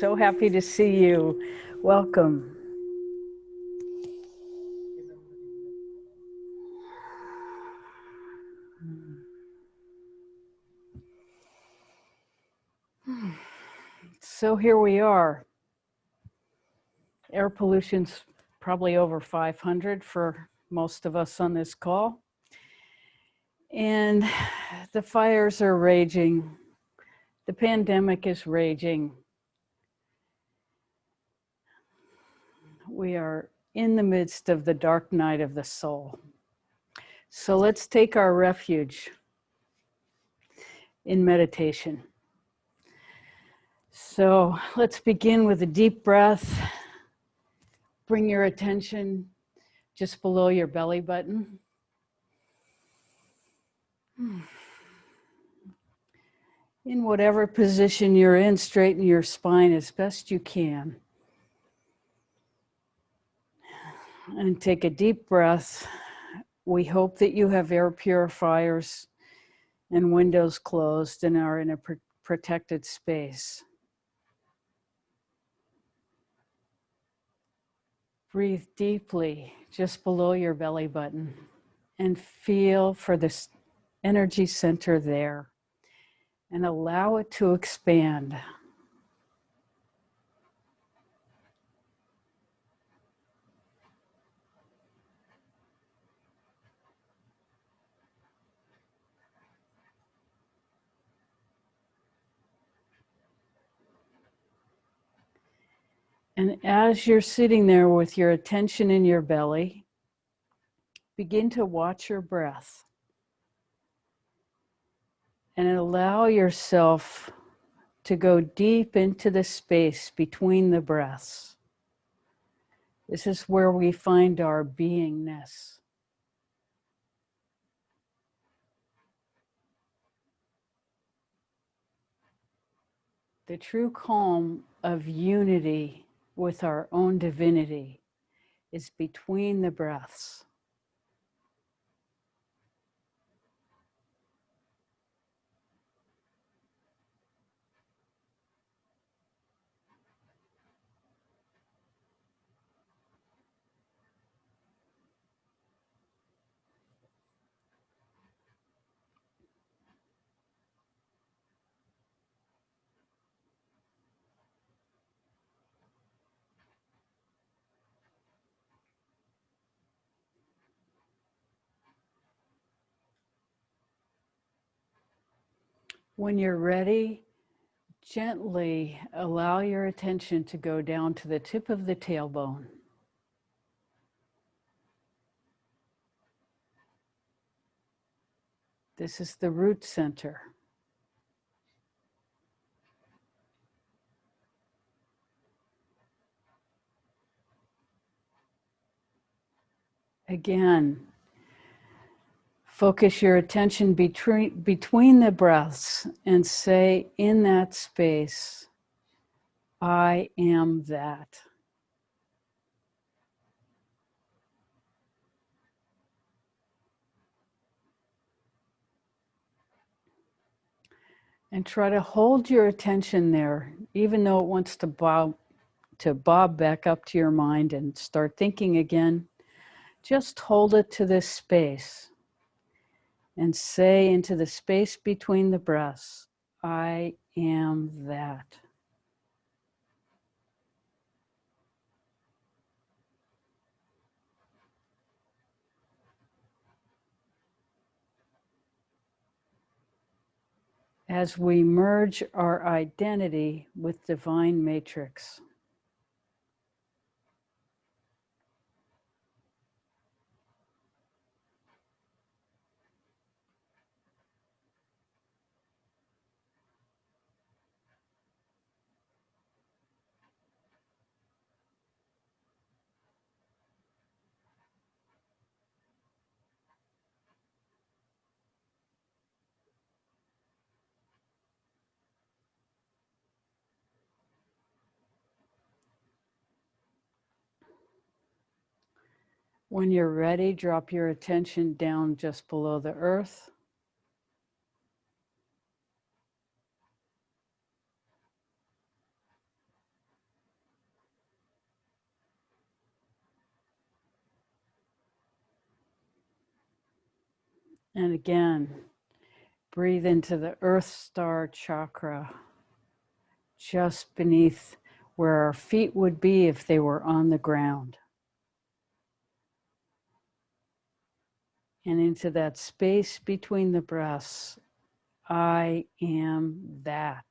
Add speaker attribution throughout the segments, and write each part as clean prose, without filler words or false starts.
Speaker 1: So happy to see you. Welcome. So here we are. Air pollution's probably over 500 for most of us on this call. And the fires are raging. The pandemic is raging. We are in the midst of the dark night of the soul. So let's take our refuge in meditation. So let's begin with a deep breath. Bring your attention just below your belly button. In whatever position you're in, straighten your spine as best you can. And take a deep breath. We hope that you have air purifiers and windows closed and are in a protected space. Breathe deeply just below your belly button and feel for this energy center there and allow it to expand. And as you're sitting there with your attention in your belly, begin to watch your breath and allow yourself to go deep into the space between the breaths. This is where we find our beingness. The true calm of unity with our own divinity is between the breaths. When you're ready, gently allow your attention to go down to the tip of the tailbone. This is the root center. Again, focus your attention between the breaths and say in that space, I am that. And try to hold your attention there, even though it wants to bob back up to your mind and start thinking again. Just hold it to this space and say into the space between the breaths, I am that. As we merge our identity with divine matrix. When you're ready, drop your attention down just below the earth. And again, breathe into the Earth Star chakra, just beneath where our feet would be if they were on the ground. And into that space between the breaths, I am that.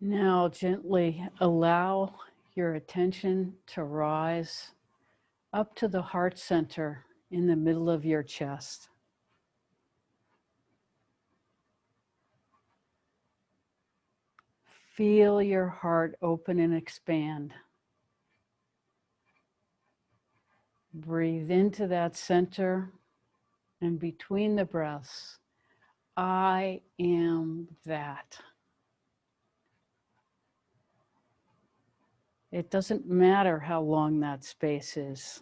Speaker 1: Now gently allow your attention to rise up to the heart center in the middle of your chest. Feel your heart open and expand. Breathe into that center, and between the breaths, I am that. It doesn't matter how long that space is.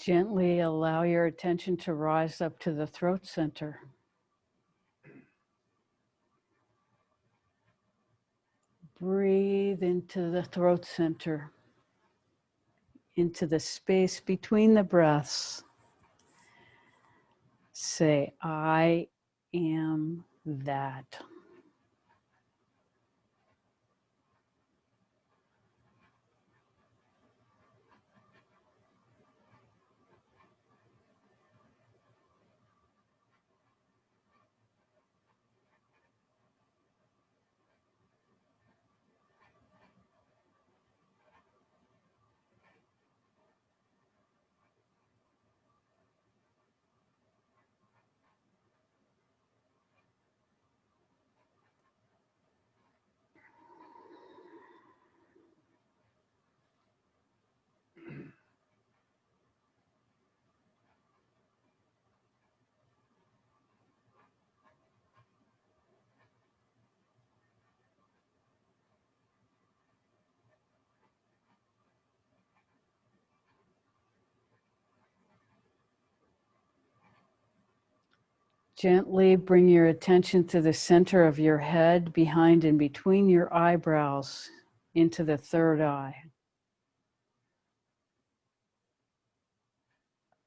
Speaker 1: Gently allow your attention to rise up to the throat center. Breathe into the throat center, into the space between the breaths. Say, I am that. Gently bring your attention to the center of your head, behind and between your eyebrows, into the third eye.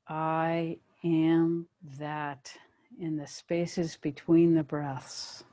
Speaker 1: I am that in the spaces between the breaths.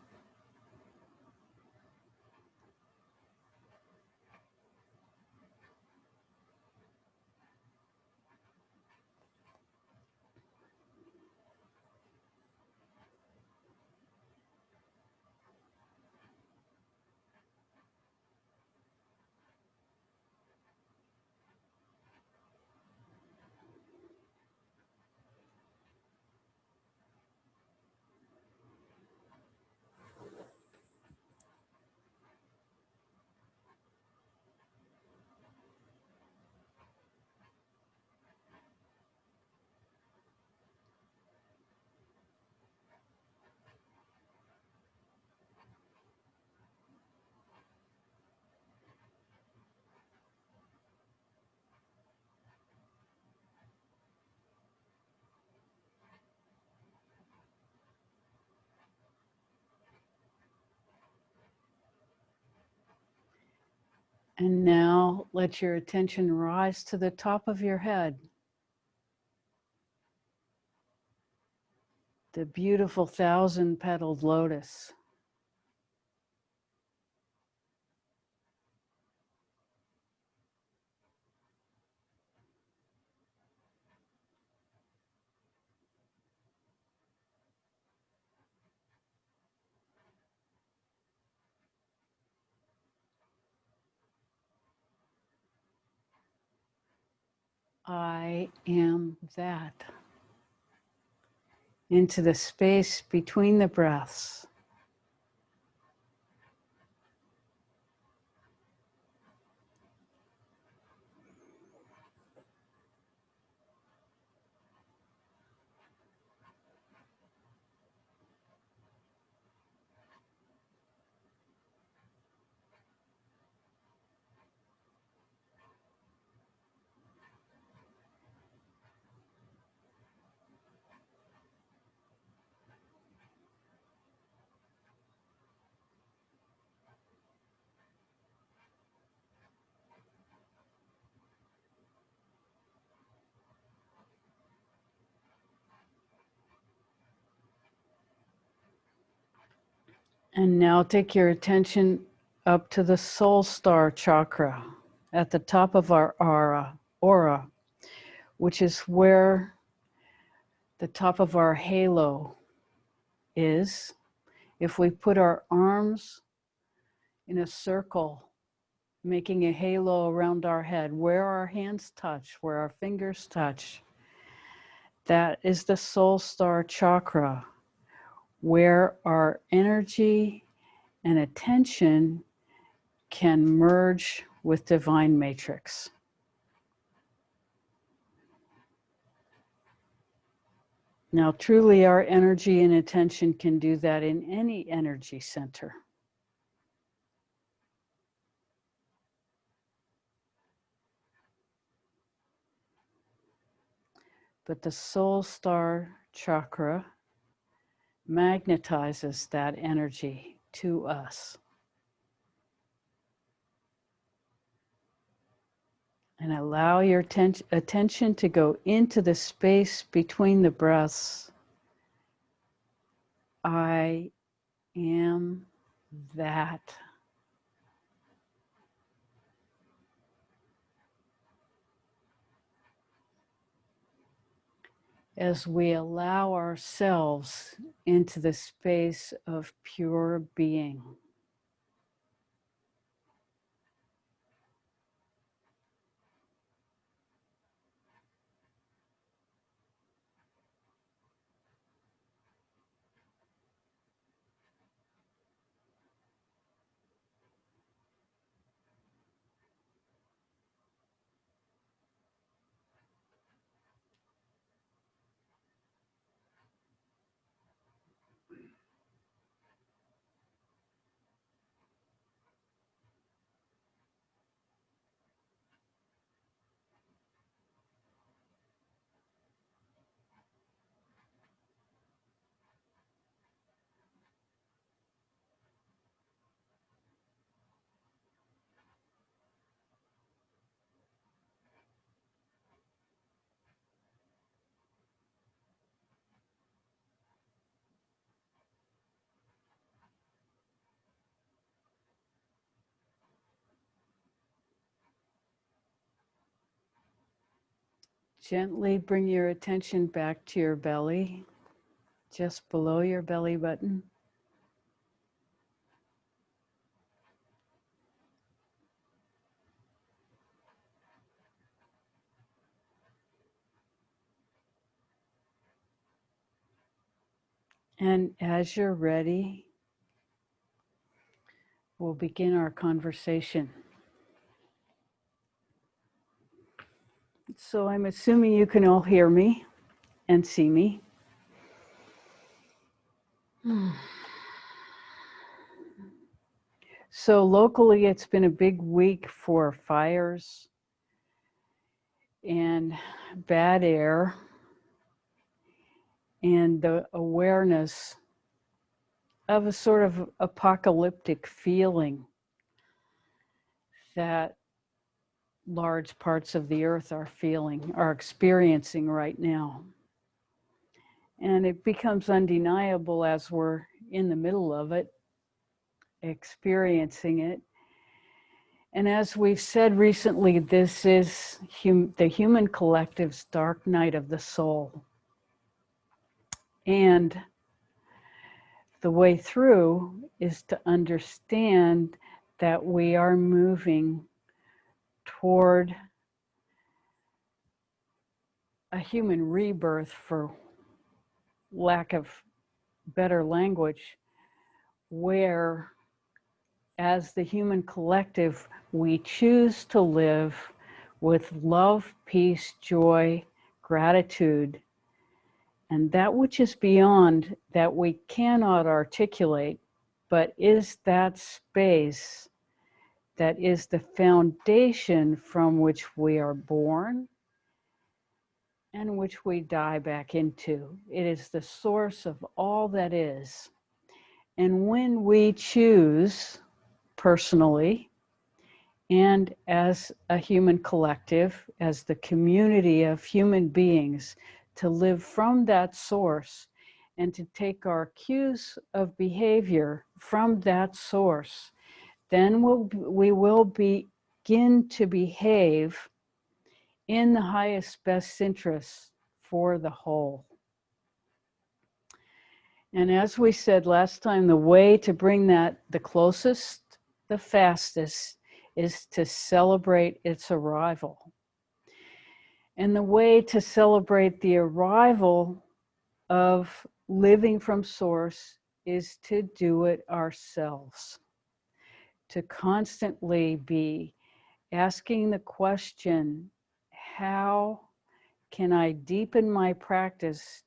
Speaker 1: And now let your attention rise to the top of your head. The beautiful 1,000-petaled lotus. I am that. Into the space between the breaths. And now take your attention up to the soul star chakra at the top of our aura, which is where the top of our halo is. If we put our arms in a circle, making a halo around our head, where our hands touch, where our fingers touch, that is the soul star chakra, where our energy and attention can merge with divine matrix. Now, truly, our energy and attention can do that in any energy center. But the soul star chakra magnetizes that energy to us. And allow your attention to go into the space between the breaths. I am that. As we allow ourselves into the space of pure being. Gently bring your attention back to your belly, just below your belly button. And as you're ready, we'll begin our conversation. So I'm assuming you can all hear me and see me. So locally, it's been a big week for fires and bad air and the awareness of a sort of apocalyptic feeling that large parts of the earth are experiencing right now. And it becomes undeniable as we're in the middle of it, experiencing it. And as we've said recently, this is the human collective's dark night of the soul. And the way through is to understand that we are moving toward a human rebirth, for lack of better language, where as the human collective, we choose to live with love, peace, joy, gratitude, and that which is beyond that we cannot articulate, but is that space that is the foundation from which we are born and which we die back into. It is the source of all that is. And when we choose personally and as a human collective, as the community of human beings, to live from that source and to take our cues of behavior from that source, then we will begin to behave in the highest best interests for the whole. And as we said last time, the way to bring that the closest, the fastest, is to celebrate its arrival. And the way to celebrate the arrival of living from source is to do it ourselves, to constantly be asking the question, how can I deepen my practice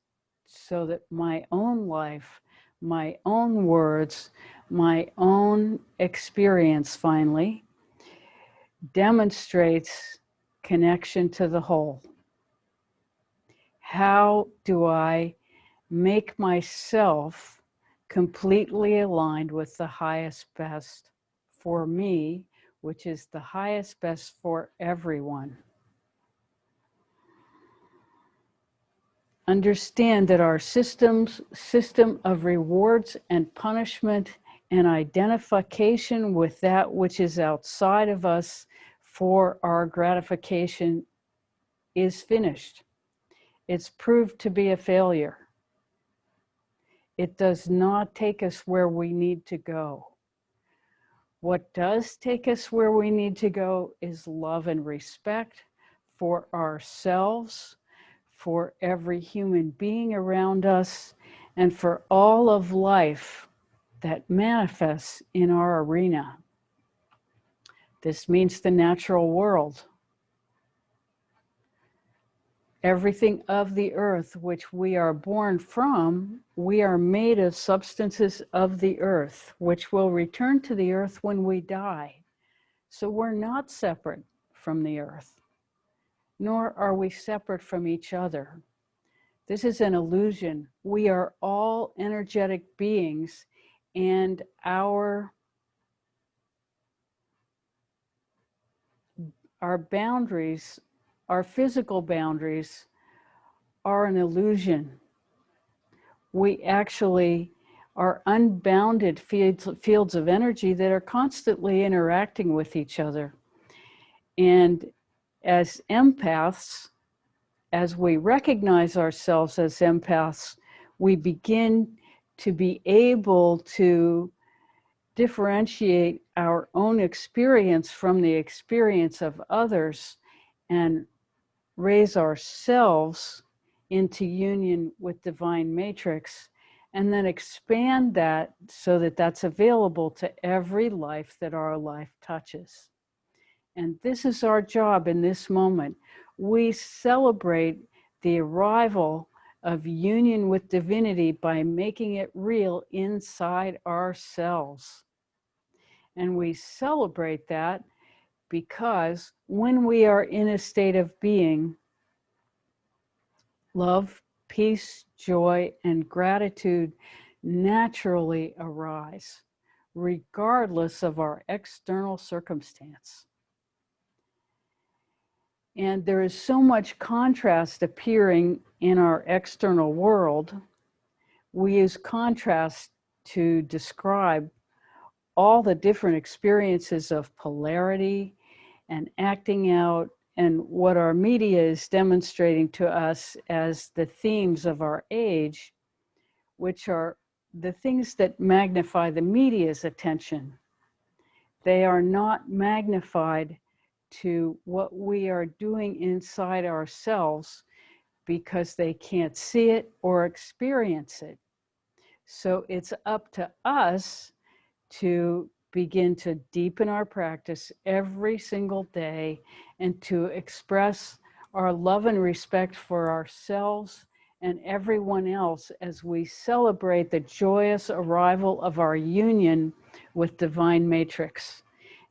Speaker 1: so that my own life, my own words, my own experience finally demonstrates connection to the whole? How do I make myself completely aligned with the highest best for me, which is the highest best for everyone? Understand that our system of rewards and punishment and identification with that which is outside of us for our gratification is finished. It's proved to be a failure. It does not take us where we need to go. What does take us where we need to go is love and respect for ourselves, for every human being around us, and for all of life that manifests in our arena. This means the natural world. Everything of the earth which we are born from, we are made of substances of the earth, which will return to the earth when we die. So we're not separate from the earth, nor are we separate from each other. This is an illusion. We are all energetic beings, and our boundaries, our physical boundaries, are an illusion. We actually are unbounded fields of energy that are constantly interacting with each other. And as empaths, as we recognize ourselves as empaths, we begin to be able to differentiate our own experience from the experience of others and raise ourselves into union with divine matrix, and then expand that so that that's available to every life that our life touches. And this is our job in this moment. We celebrate the arrival of union with divinity by making it real inside ourselves. And we celebrate that because when we are in a state of being, love, peace, joy, and gratitude naturally arise, regardless of our external circumstance. And there is so much contrast appearing in our external world. We use contrast to describe all the different experiences of polarity and acting out, and what our media is demonstrating to us as the themes of our age, which are the things that magnify the media's attention. They are not magnified to what we are doing inside ourselves because they can't see it or experience it. So it's up to us to begin to deepen our practice every single day and to express our love and respect for ourselves and everyone else as we celebrate the joyous arrival of our union with Divine Matrix,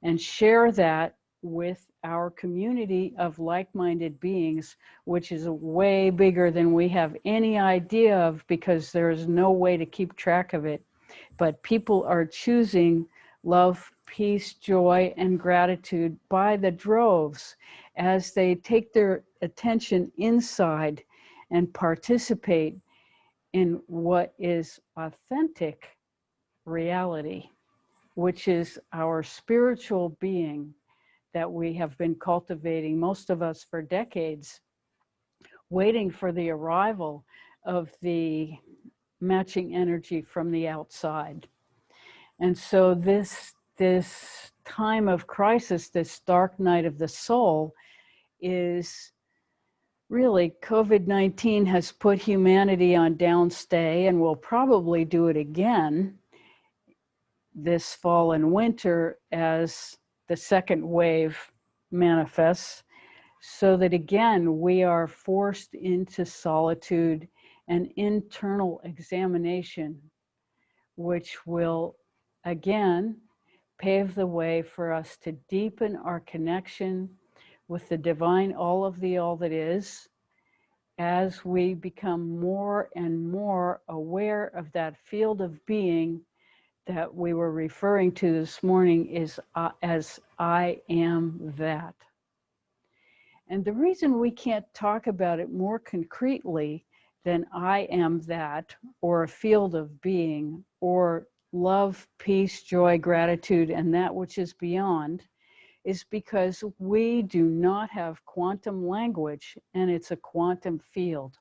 Speaker 1: and share that with our community of like-minded beings, which is way bigger than we have any idea of, because there is no way to keep track of it. But people are choosing love, peace, joy, and gratitude by the droves as they take their attention inside and participate in what is authentic reality, which is our spiritual being that we have been cultivating, most of us for decades, waiting for the arrival of the matching energy from the outside. And so this time of crisis, this dark night of the soul, is really, COVID-19 has put humanity on downstay, and will probably do it again this fall and winter as the second wave manifests, so that again we are forced into solitude and internal examination, which will again pave the way for us to deepen our connection with the divine all of the all that is, as we become more and more aware of that field of being that we were referring to this morning is as I am that. And the reason we can't talk about it more concretely than I am that, or a field of being, or love, peace, joy, gratitude, and that which is beyond, is because we do not have quantum language, and it's a quantum field.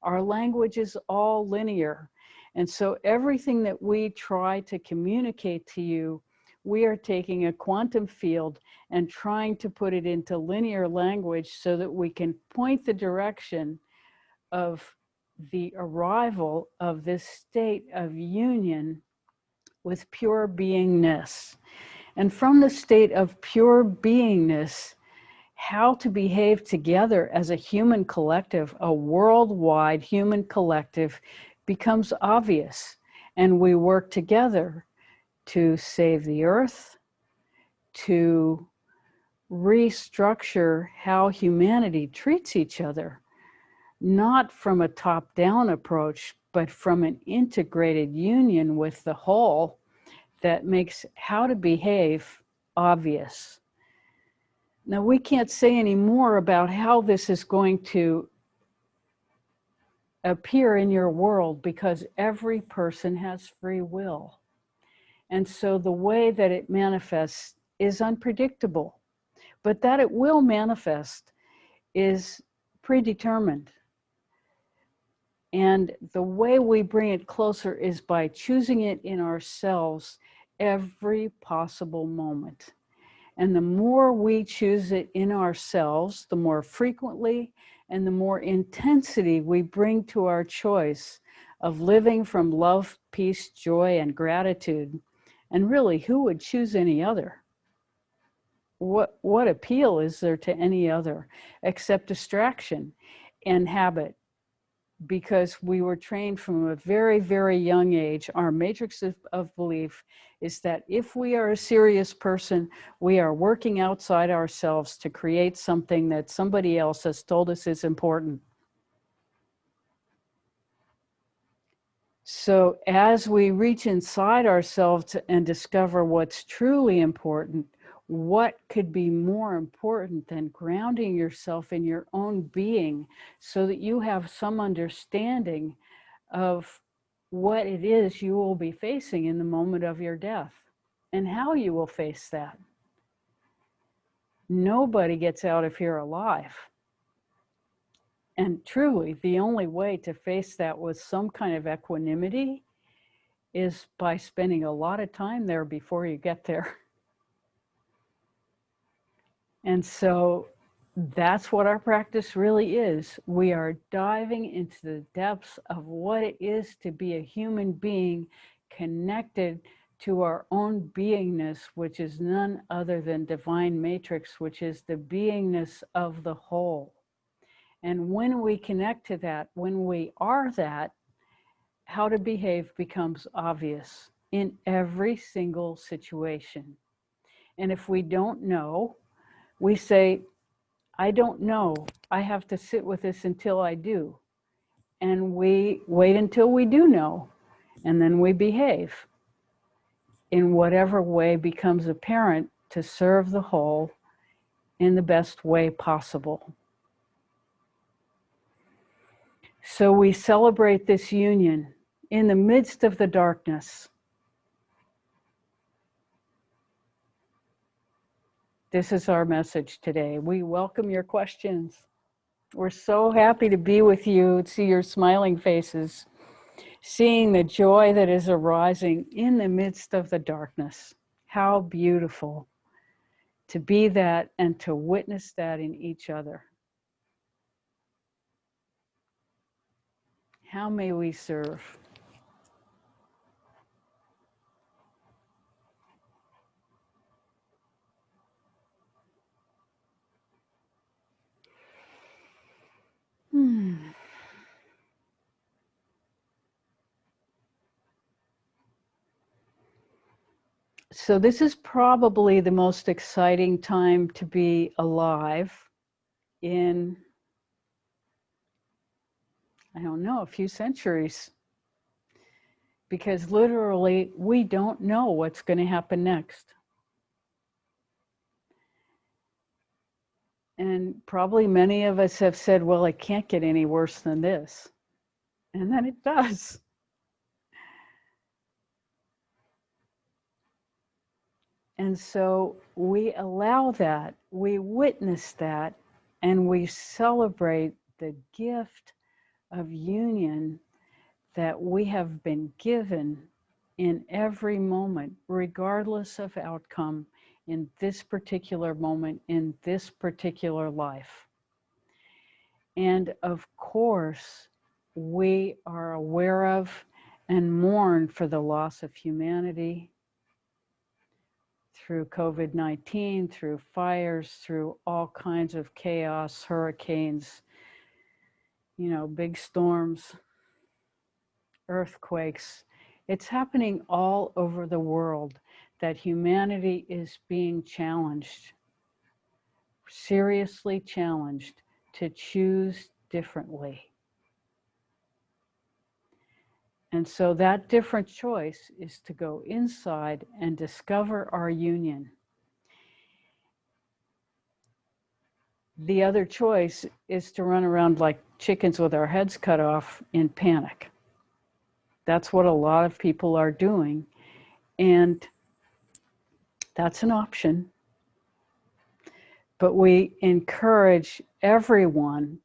Speaker 1: Our language is all linear. And so everything that we try to communicate to you, we are taking a quantum field and trying to put it into linear language so that we can point the direction of the arrival of this state of union with pure beingness. And from the state of pure beingness, how to behave together as a human collective, a worldwide human collective, becomes obvious. And we work together to save the earth, to restructure how humanity treats each other, not from a top-down approach, but from an integrated union with the whole that makes how to behave obvious. Now, we can't say any more about how this is going to appear in your world, because every person has free will. And so the way that it manifests is unpredictable, but that it will manifest is predetermined. And the way we bring it closer is by choosing it in ourselves every possible moment. And the more we choose it in ourselves, the more frequently and the more intensity we bring to our choice of living from love, peace, joy, and gratitude. And really, who would choose any other? What appeal is there to any other except distraction and habit? Because we were trained from a very, very young age, our matrix of belief is that if we are a serious person, we are working outside ourselves to create something that somebody else has told us is important. So as we reach inside ourselves and discover what's truly important, What could be more important than grounding yourself in your own being so that you have some understanding of what it is you will be facing in the moment of your death and how you will face that? Nobody gets out of here alive. And truly, the only way to face that with some kind of equanimity is by spending a lot of time there before you get there. And so that's what our practice really is. We are diving into the depths of what it is to be a human being connected to our own beingness, which is none other than divine matrix, which is the beingness of the whole. And when we connect to that, when we are that, how to behave becomes obvious in every single situation. And if we don't know, we say, I don't know. I have to sit with this until I do. And we wait until we do know, and then we behave in whatever way becomes apparent to serve the whole in the best way possible. So we celebrate this union in the midst of the darkness. This is our message today. We welcome your questions. We're so happy to be with you, see your smiling faces, seeing the joy that is arising in the midst of the darkness. How beautiful to be that and to witness that in each other. How may we serve? So this is probably the most exciting time to be alive in, I don't know, a few centuries. Because literally, we don't know what's going to happen next. And probably many of us have said, well, it can't get any worse than this. And then it does. And so we allow that, we witness that, and we celebrate the gift of union that we have been given in every moment, regardless of outcome, in this particular moment, in this particular life. And of course, we are aware of and mourn for the loss of humanity through COVID-19, through fires, through all kinds of chaos, hurricanes, big storms, earthquakes. It's happening all over the world that humanity is being challenged, seriously challenged to choose differently. And so that different choice is to go inside and discover our union. The other choice is to run around like chickens with our heads cut off in panic. That's what a lot of people are doing. And that's an option. But we encourage everyone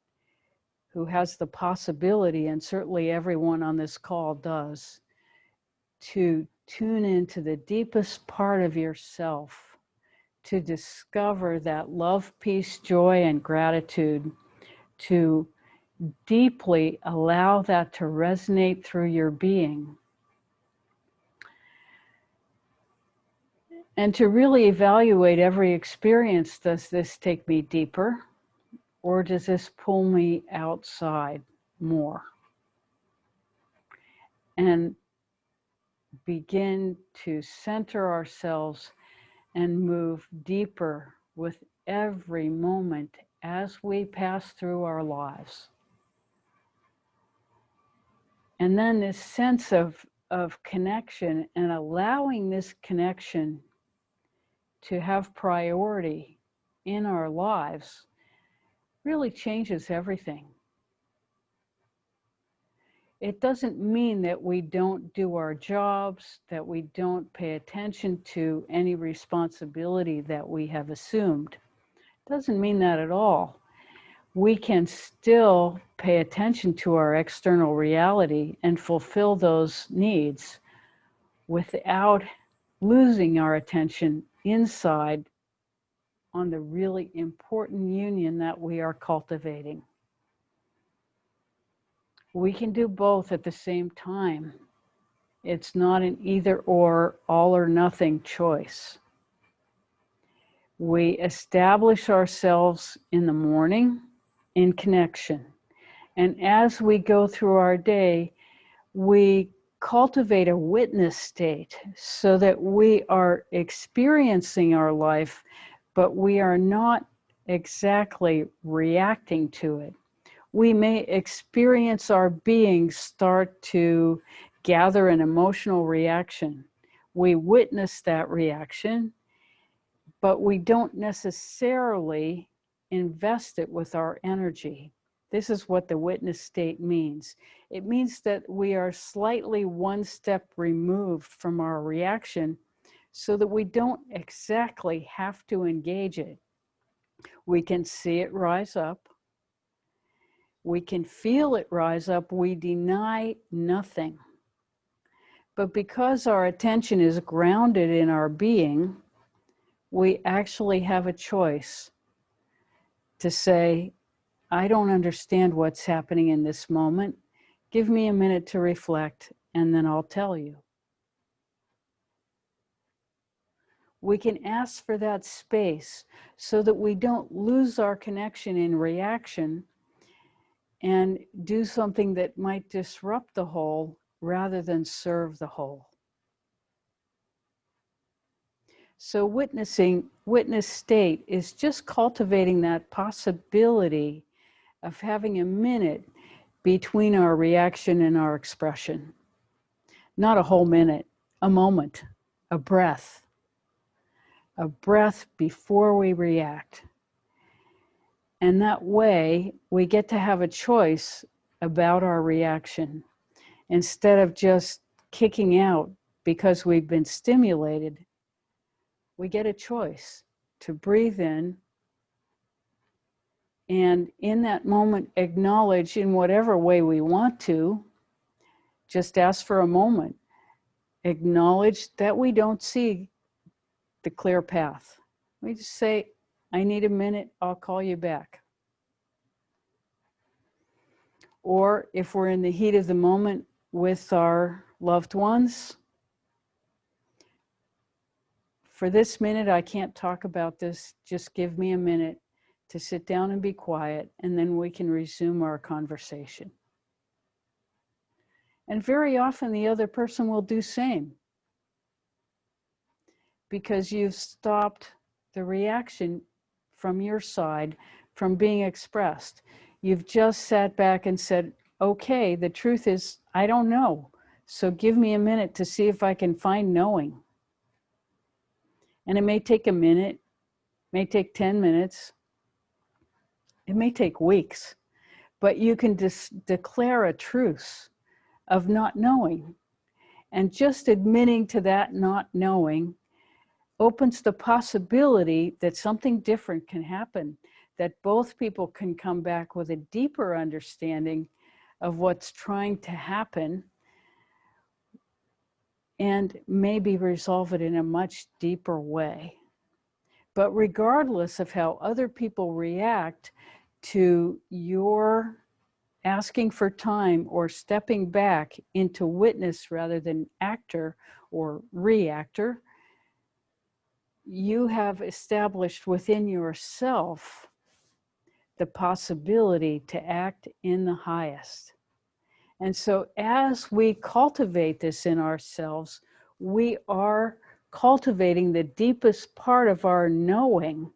Speaker 1: who has the possibility, and certainly everyone on this call does, to tune into the deepest part of yourself, to discover that love, peace, joy, and gratitude, to deeply allow that to resonate through your being. And to really evaluate every experience. Does this take me deeper, or does this pull me outside more? And begin to center ourselves and move deeper with every moment as we pass through our lives. And then this sense of connection, and allowing this connection to have priority in our lives really changes everything. It doesn't mean that we don't do our jobs, that we don't pay attention to any responsibility that we have assumed. It doesn't mean that at all. We can still pay attention to our external reality and fulfill those needs without losing our attention inside on the really important union that we are cultivating. We can do both at the same time. It's not an either or, all or nothing choice. We establish ourselves in the morning in connection. And as we go through our day, we cultivate a witness state so that we are experiencing our life, but we are not exactly reacting to it. We may experience our being start to gather an emotional reaction. We witness that reaction, but we don't necessarily invest it with our energy. This is what the witness state means. It means that we are slightly one step removed from our reaction so that we don't exactly have to engage it. We can see it rise up. We can feel it rise up. We deny nothing. But because our attention is grounded in our being, we actually have a choice to say, I don't understand what's happening in this moment. Give me a minute to reflect, and then I'll tell you. We can ask for that space so that we don't lose our connection in reaction and do something that might disrupt the whole rather than serve the whole. So witness state is just cultivating that possibility of having a minute between our reaction and our expression. Not a whole minute, a moment, a breath before we react. And that way, we get to have a choice about our reaction instead of just kicking out because we've been stimulated. We get a choice to breathe in and in that moment acknowledge in whatever way we want to, just ask for a moment, acknowledge that we don't see the clear path. We just say, I need a minute, I'll call you back. Or if we're in the heat of the moment with our loved ones, for this minute, I can't talk about this, just give me a minute to sit down and be quiet, and then we can resume our conversation. And very often the other person will do same, because you've stopped the reaction from your side from being expressed. You've just sat back and said, okay, the truth is, I don't know. So give me a minute to see if I can find knowing. And it may take a minute, may take 10 minutes, it may take weeks, but you can declare a truce of not knowing. And just admitting to that not knowing opens the possibility that something different can happen, that both people can come back with a deeper understanding of what's trying to happen and maybe resolve it in a much deeper way. But regardless of how other people react to your asking for time or stepping back into witness rather than actor or reactor, you have established within yourself the possibility to act in the highest. And so as we cultivate this in ourselves, we are cultivating the deepest part of our knowing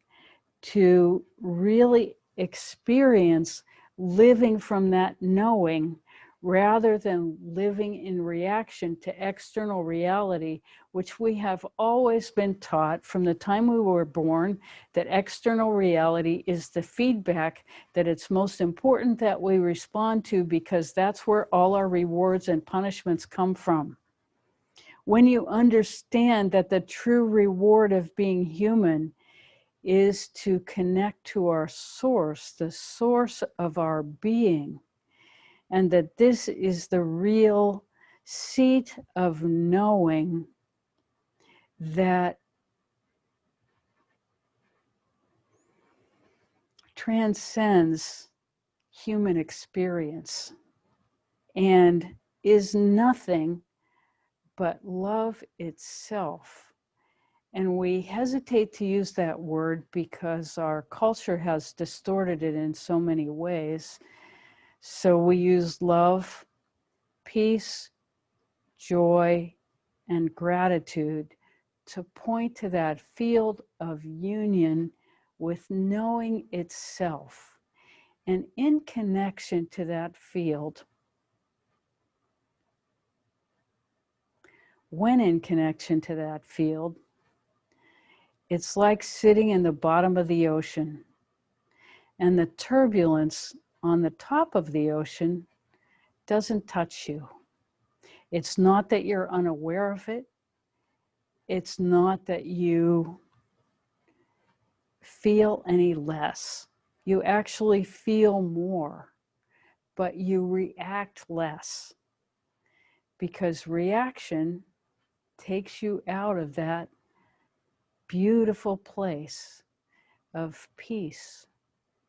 Speaker 1: to really experience living from that knowing rather than living in reaction to external reality, which we have always been taught from the time we were born, that external reality is the feedback that it's most important that we respond to, because that's where all our rewards and punishments come from. When you understand that the true reward of being human is to connect to our source, the source of our being, and that this is the real seat of knowing that transcends human experience and is nothing but love itself. And we hesitate to use that word because our culture has distorted it in so many ways. So we use love, peace, joy, and gratitude to point to that field of union with knowing itself. And in connection to that field, when in connection to that field, it's like sitting in the bottom of the ocean, and the turbulence on the top of the ocean doesn't touch you. It's not that you're unaware of it. It's not that you feel any less. You actually feel more, but you react less, because reaction takes you out of that beautiful place of peace,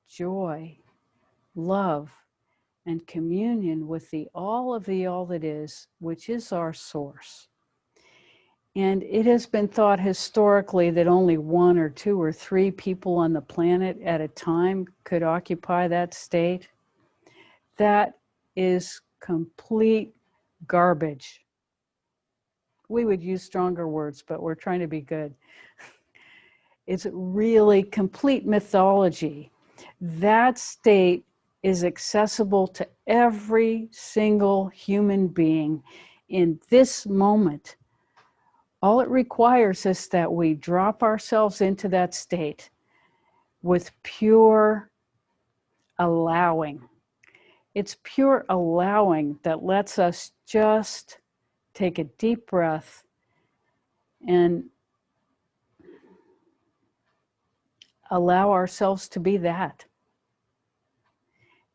Speaker 1: joy, love, and communion with the all that is, which is our source. And it has been thought historically that only 1 or 2 or 3 people on the planet at a time could occupy that state. That is complete garbage. We would use stronger words, but we're trying to be good. It's really complete mythology. That state is accessible to every single human being in this moment. All it requires is that we drop ourselves into that state with pure allowing. It's pure allowing that lets us just take a deep breath and allow ourselves to be that.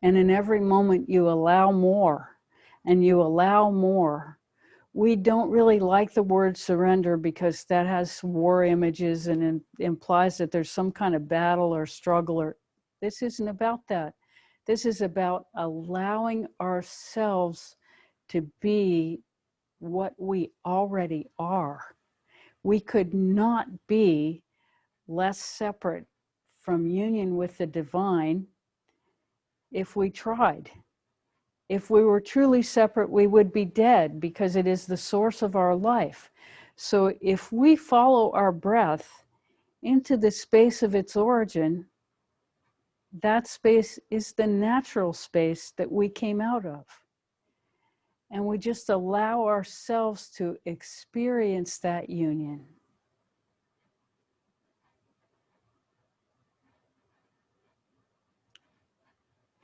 Speaker 1: And in every moment you allow more and you allow more. We don't really like the word surrender because that has war images and implies that there's some kind of battle or struggle. Or this isn't about that. This is about allowing ourselves to be what we already are. We could not be less separate from union with the divine if we tried. If we were truly separate, we would be dead, because it is the source of our life. So if we follow our breath into the space of its origin, that space is the natural space that we came out of. And we just allow ourselves to experience that union.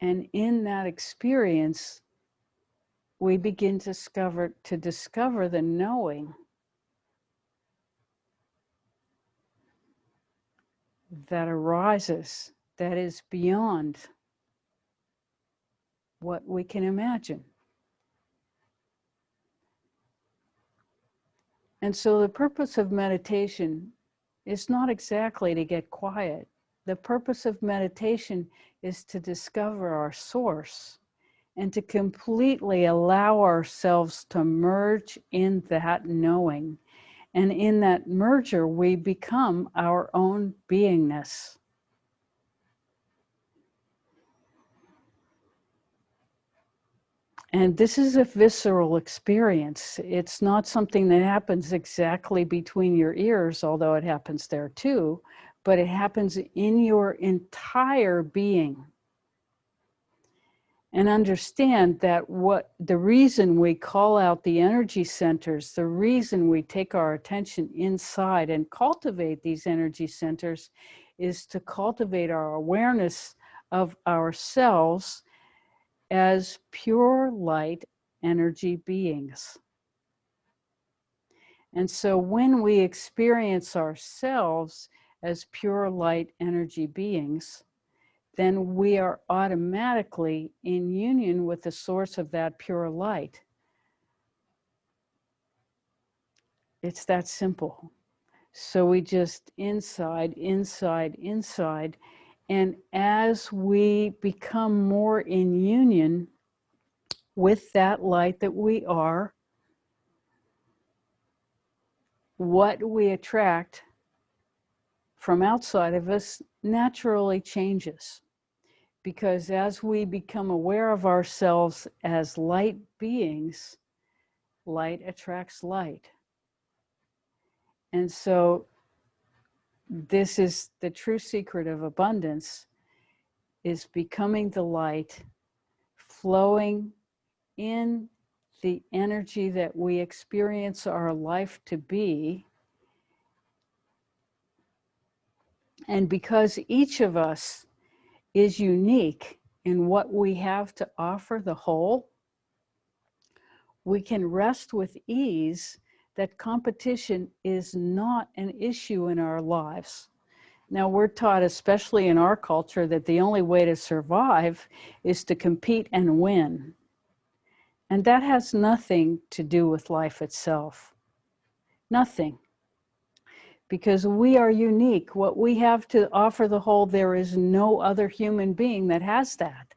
Speaker 1: And in that experience, we begin to discover the knowing that arises, that is beyond what we can imagine. And so the purpose of meditation is not exactly to get quiet. The purpose of meditation is to discover our source and to completely allow ourselves to merge in that knowing. And in that merger, we become our own beingness. And this is a visceral experience. It's not something that happens exactly between your ears, although it happens there too, but it happens in your entire being. And understand that what the reason we call out the energy centers, the reason we take our attention inside and cultivate these energy centers is to cultivate our awareness of ourselves as pure light energy beings. And so when we experience ourselves as pure light energy beings, then we are automatically in union with the source of that pure light. It's that simple. So we just inside, inside, inside. And as we become more in union with that light that we are, what we attract from outside of us naturally changes. Because as we become aware of ourselves as light beings, light attracts light. And so this is the true secret of abundance, is becoming the light, flowing in the energy that we experience our life to be. And because each of us is unique in what we have to offer the whole, we can rest with ease that competition is not an issue in our lives. Now, we're taught, especially in our culture, that the only way to survive is to compete and win. And that has nothing to do with life itself. Nothing. Because we are unique. What we have to offer the whole, there is no other human being that has that.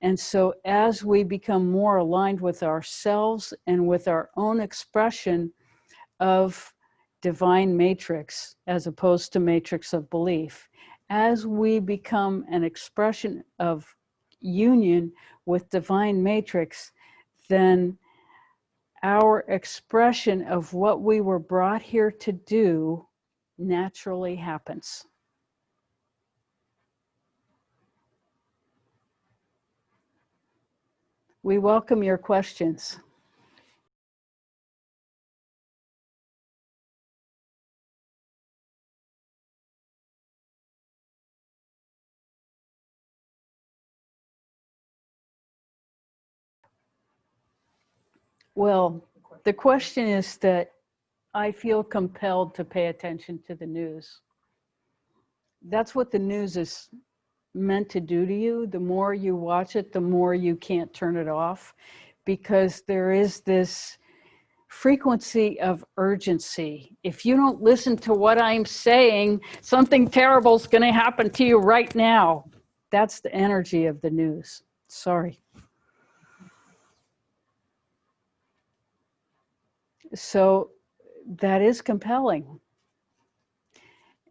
Speaker 1: And so as we become more aligned with ourselves and with our own expression of divine matrix, as opposed to matrix of belief, as we become an expression of union with divine matrix, then our expression of what we were brought here to do naturally happens. We welcome your questions. Well, the question is that I feel compelled to pay attention to the news. That's what the news is meant to do to you. The more you watch it, the more you can't turn it off, because there is this frequency of urgency. If you don't listen to what I'm saying, something terrible is going to happen to you right now. That's the energy of the news. Sorry. So that is compelling.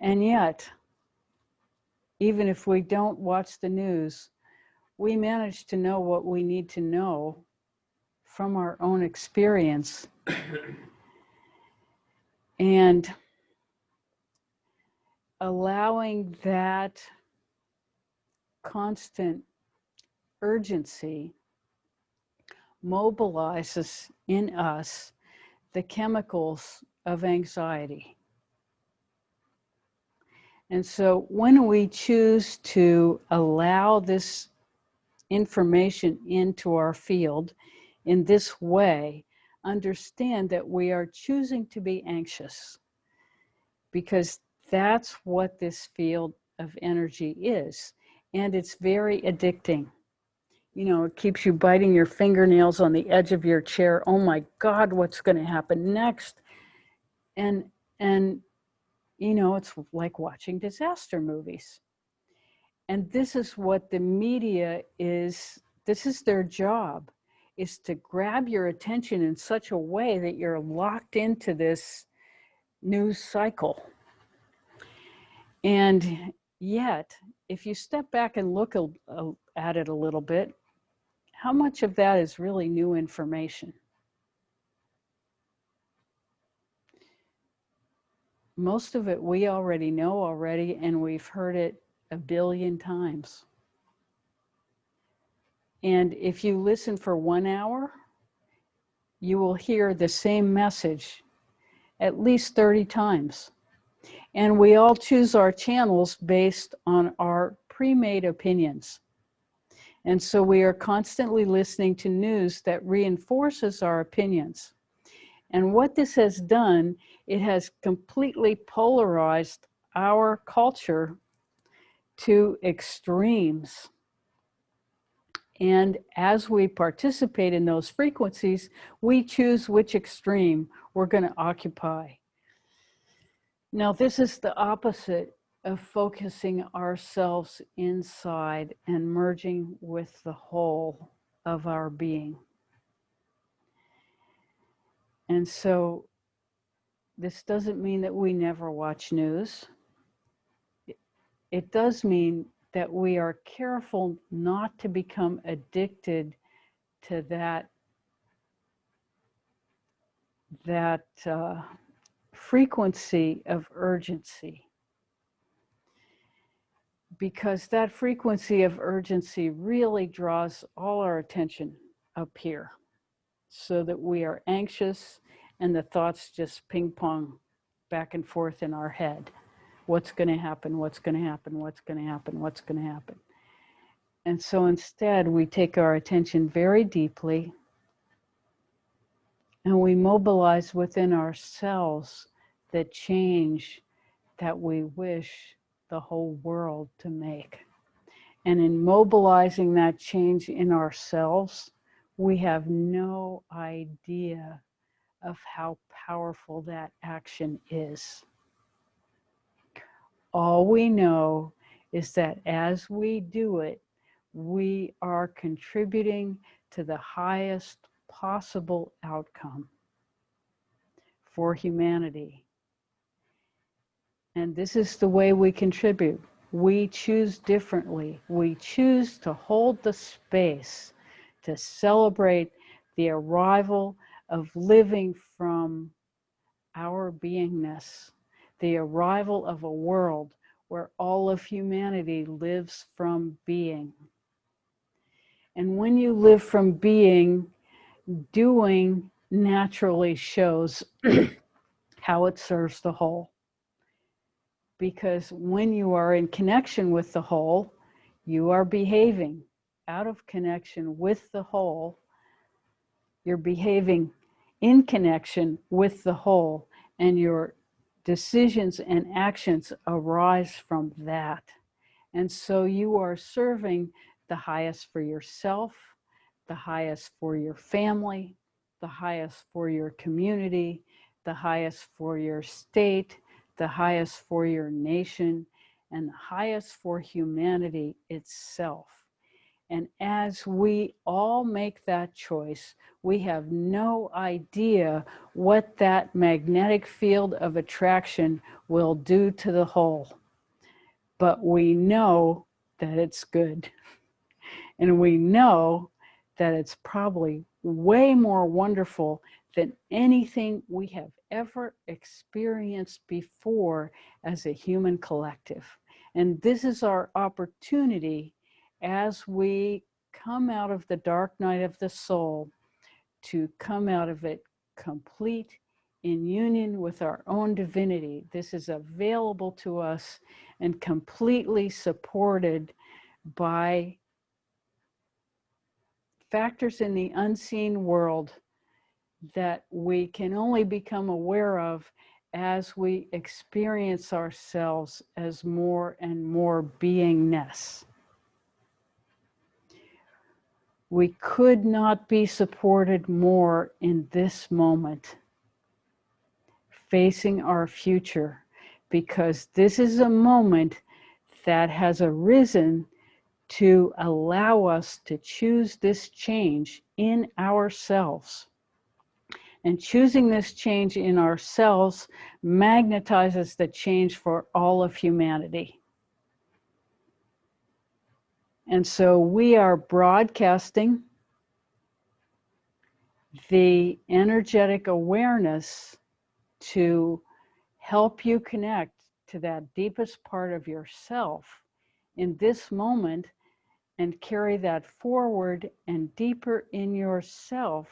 Speaker 1: And yet, even if we don't watch the news, we manage to know what we need to know from our own experience. And allowing that constant urgency mobilizes in us the chemicals of anxiety. And so when we choose to allow this information into our field in this way, understand that we are choosing to be anxious, because that's what this field of energy is. And it's very addicting. You know, it keeps you biting your fingernails on the edge of your chair. Oh my God, what's going to happen next? And you know, it's like watching disaster movies. And this is what the media is, this is their job, is to grab your attention in such a way that you're locked into this news cycle. And yet, if you step back and look at it a little bit, how much of that is really new information? Most of it we already know already, and we've heard it a billion times. And if you listen for 1 hour, you will hear the same message at least 30 times. And we all choose our channels based on our pre-made opinions. And so we are constantly listening to news that reinforces our opinions. And what this has done, it has completely polarized our culture to extremes. And as we participate in those frequencies, we choose which extreme we're going to occupy. Now, this is the opposite of focusing ourselves inside and merging with the whole of our being. And so this doesn't mean that we never watch news. It does mean that we are careful not to become addicted to that frequency of urgency. Because that frequency of urgency really draws all our attention up here, so that we are anxious and the thoughts just ping pong back and forth in our head. What's going to happen? What's going to happen? What's going to happen? What's going to happen? And so instead, we take our attention very deeply and we mobilize within ourselves the change that we wish the whole world to make. And in mobilizing that change in ourselves, we have no idea of how powerful that action is. All we know is that as we do it, we are contributing to the highest possible outcome for humanity. And this is the way we contribute. We choose differently. We choose to hold the space to celebrate the arrival of living from our beingness, the arrival of a world where all of humanity lives from being. And when you live from being, doing naturally shows how it serves the whole. Because when you are in connection with the whole, you are behaving out of connection with the whole. You're behaving in connection with the whole, and your decisions and actions arise from that. And so you are serving the highest for yourself, the highest for your family, the highest for your community, the highest for your state, the highest for your nation, and the highest for humanity itself. And as we all make that choice, we have no idea what that magnetic field of attraction will do to the whole. But we know that it's good. And we know that it's probably way more wonderful than anything we have ever experienced before as a human collective. And this is our opportunity as we come out of the dark night of the soul to come out of it complete in union with our own divinity. This is available to us and completely supported by factors in the unseen world that we can only become aware of as we experience ourselves as more and more beingness. We could not be supported more in this moment, facing our future, because this is a moment that has arisen to allow us to choose this change in ourselves. And choosing this change in ourselves magnetizes the change for all of humanity. And so we are broadcasting the energetic awareness to help you connect to that deepest part of yourself in this moment and carry that forward and deeper in yourself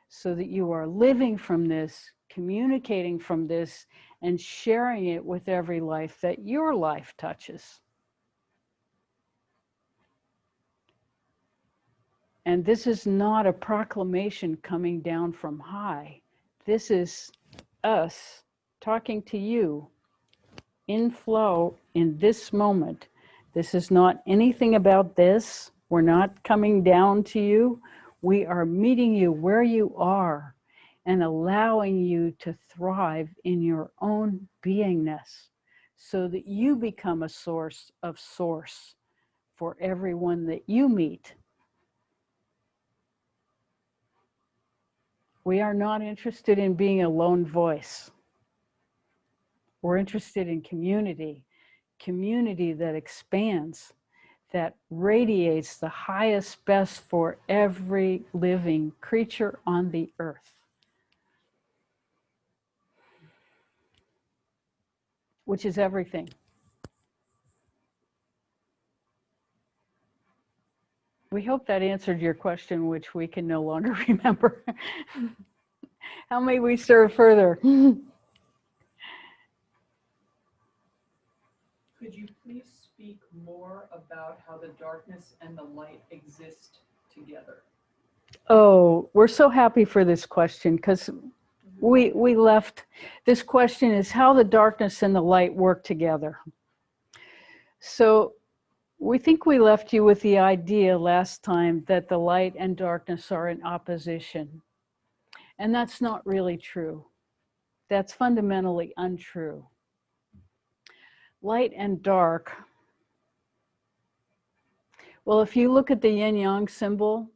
Speaker 1: so that you are living from this, communicating from this, and sharing it with every life that your life touches. And this is not a proclamation coming down from high. This is us talking to you in flow in this moment. This is not anything about this. We're not coming down to you. We are meeting you where you are and allowing you to thrive in your own beingness so that you become a source of source for everyone that you meet. We are not interested in being a lone voice. We're interested in community, community that expands, that radiates the highest best for every living creature on the earth, which is everything. We hope that answered your question, which we can no longer remember. How may we serve further?
Speaker 2: Could you please speak more about how the darkness and the light exist together?
Speaker 1: Oh, we're so happy for this question because we left, this question is how the darkness and the light work together. So we think we left you with the idea last time that the light and darkness are in opposition. And that's not really true. That's fundamentally untrue. Light and dark. Well, if you look at the yin-yang symbol,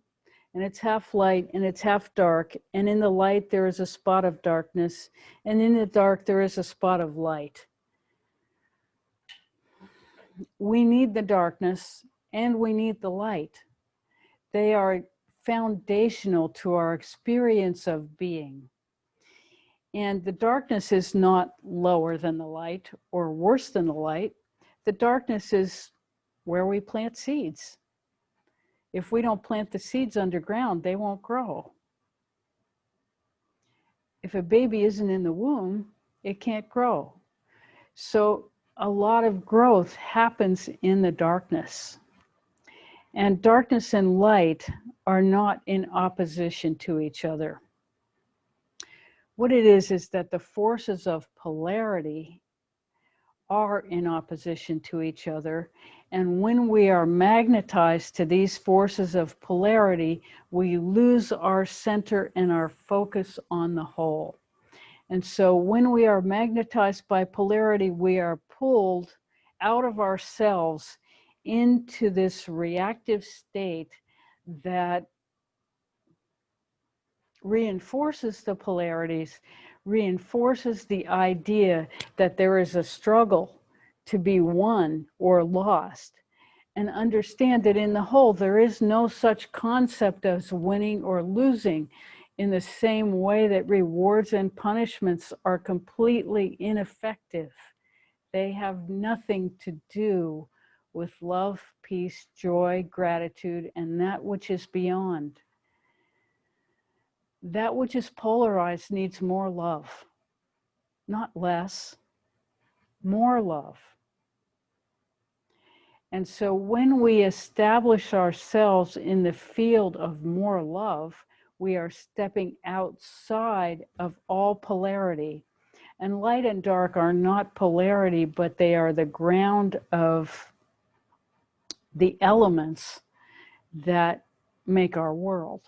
Speaker 1: and it's half light and it's half dark, and in the light there is a spot of darkness, and in the dark there is a spot of light. We need the darkness and we need the light. They are foundational to our experience of being. And the darkness is not lower than the light or worse than the light. The darkness is where we plant seeds. If we don't plant the seeds underground, they won't grow. If a baby isn't in the womb, it can't grow. So a lot of growth happens in the darkness. And darkness and light are not in opposition to each other. What it is that the forces of polarity are in opposition to each other. And when we are magnetized to these forces of polarity, we lose our center and our focus on the whole. And so when we are magnetized by polarity, we are pulled out of ourselves into this reactive state that reinforces the polarities, reinforces the idea that there is a struggle to be won or lost, and understand that in the whole there is no such concept as winning or losing, in the same way that rewards and punishments are completely ineffective. They have nothing to do with love, peace, joy, gratitude, and that which is beyond. That which is polarized needs more love, not less, more love. And so when we establish ourselves in the field of more love, we are stepping outside of all polarity. And light and dark are not polarity, but they are the ground of the elements that make our world.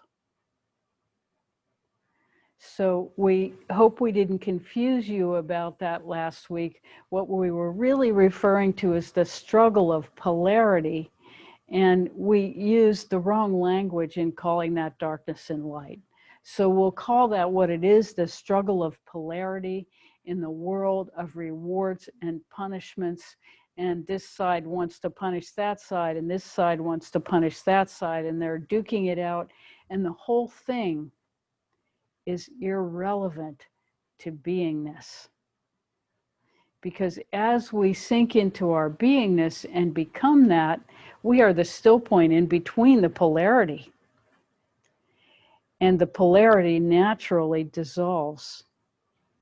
Speaker 1: So we hope we didn't confuse you about that last week. What we were really referring to is the struggle of polarity, and we used the wrong language in calling that darkness and light. So we'll call that what it is, the struggle of polarity in the world of rewards and punishments. And this side wants to punish that side, and this side wants to punish that side, and they're duking it out. And the whole thing is irrelevant to beingness. Because as we sink into our beingness and become that, We are the still point in between the polarity. And the polarity naturally dissolves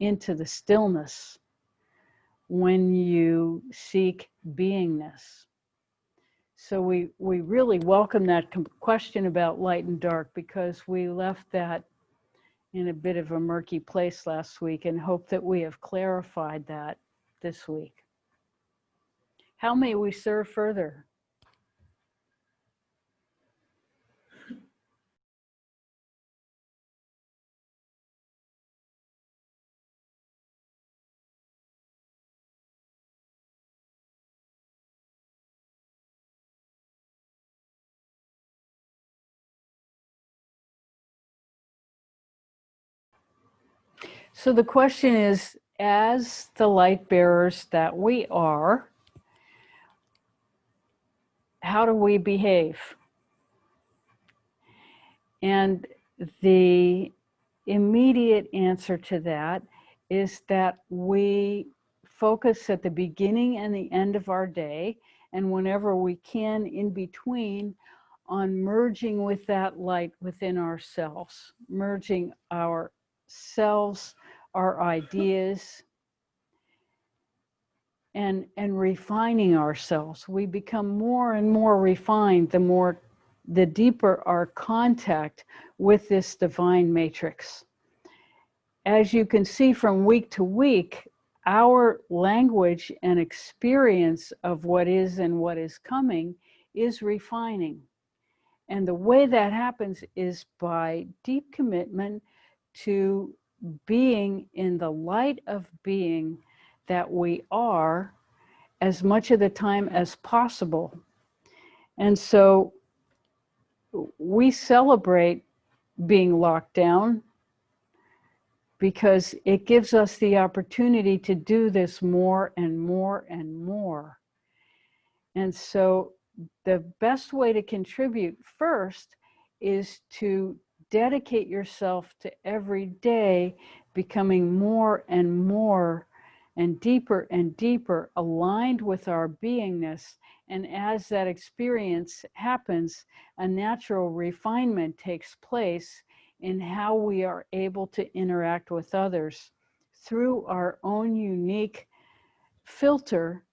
Speaker 1: into the stillness when you seek beingness. So we really welcome that question about light and dark, because we left that in a bit of a murky place last week, and hope that we have clarified that this week. How may we serve further? So the question is, as the light bearers that we are, how do we behave? And the immediate answer to that is that we focus at the beginning and the end of our day, and whenever we can in between, on merging with that light within ourselves, merging ourselves, our ideas, and refining ourselves. We become more and more refined the deeper our contact with this divine matrix. As you can see from week to week, our language and experience of what is and what is coming is refining. And the way that happens is by deep commitment to being in the light of being that we are as much of the time as possible. And so we celebrate being locked down because it gives us the opportunity to do this more and more and more. And so the best way to contribute first is to dedicate yourself to every day becoming more and more and deeper aligned with our beingness. And as that experience happens, a natural refinement takes place in how we are able to interact with others through our own unique filter,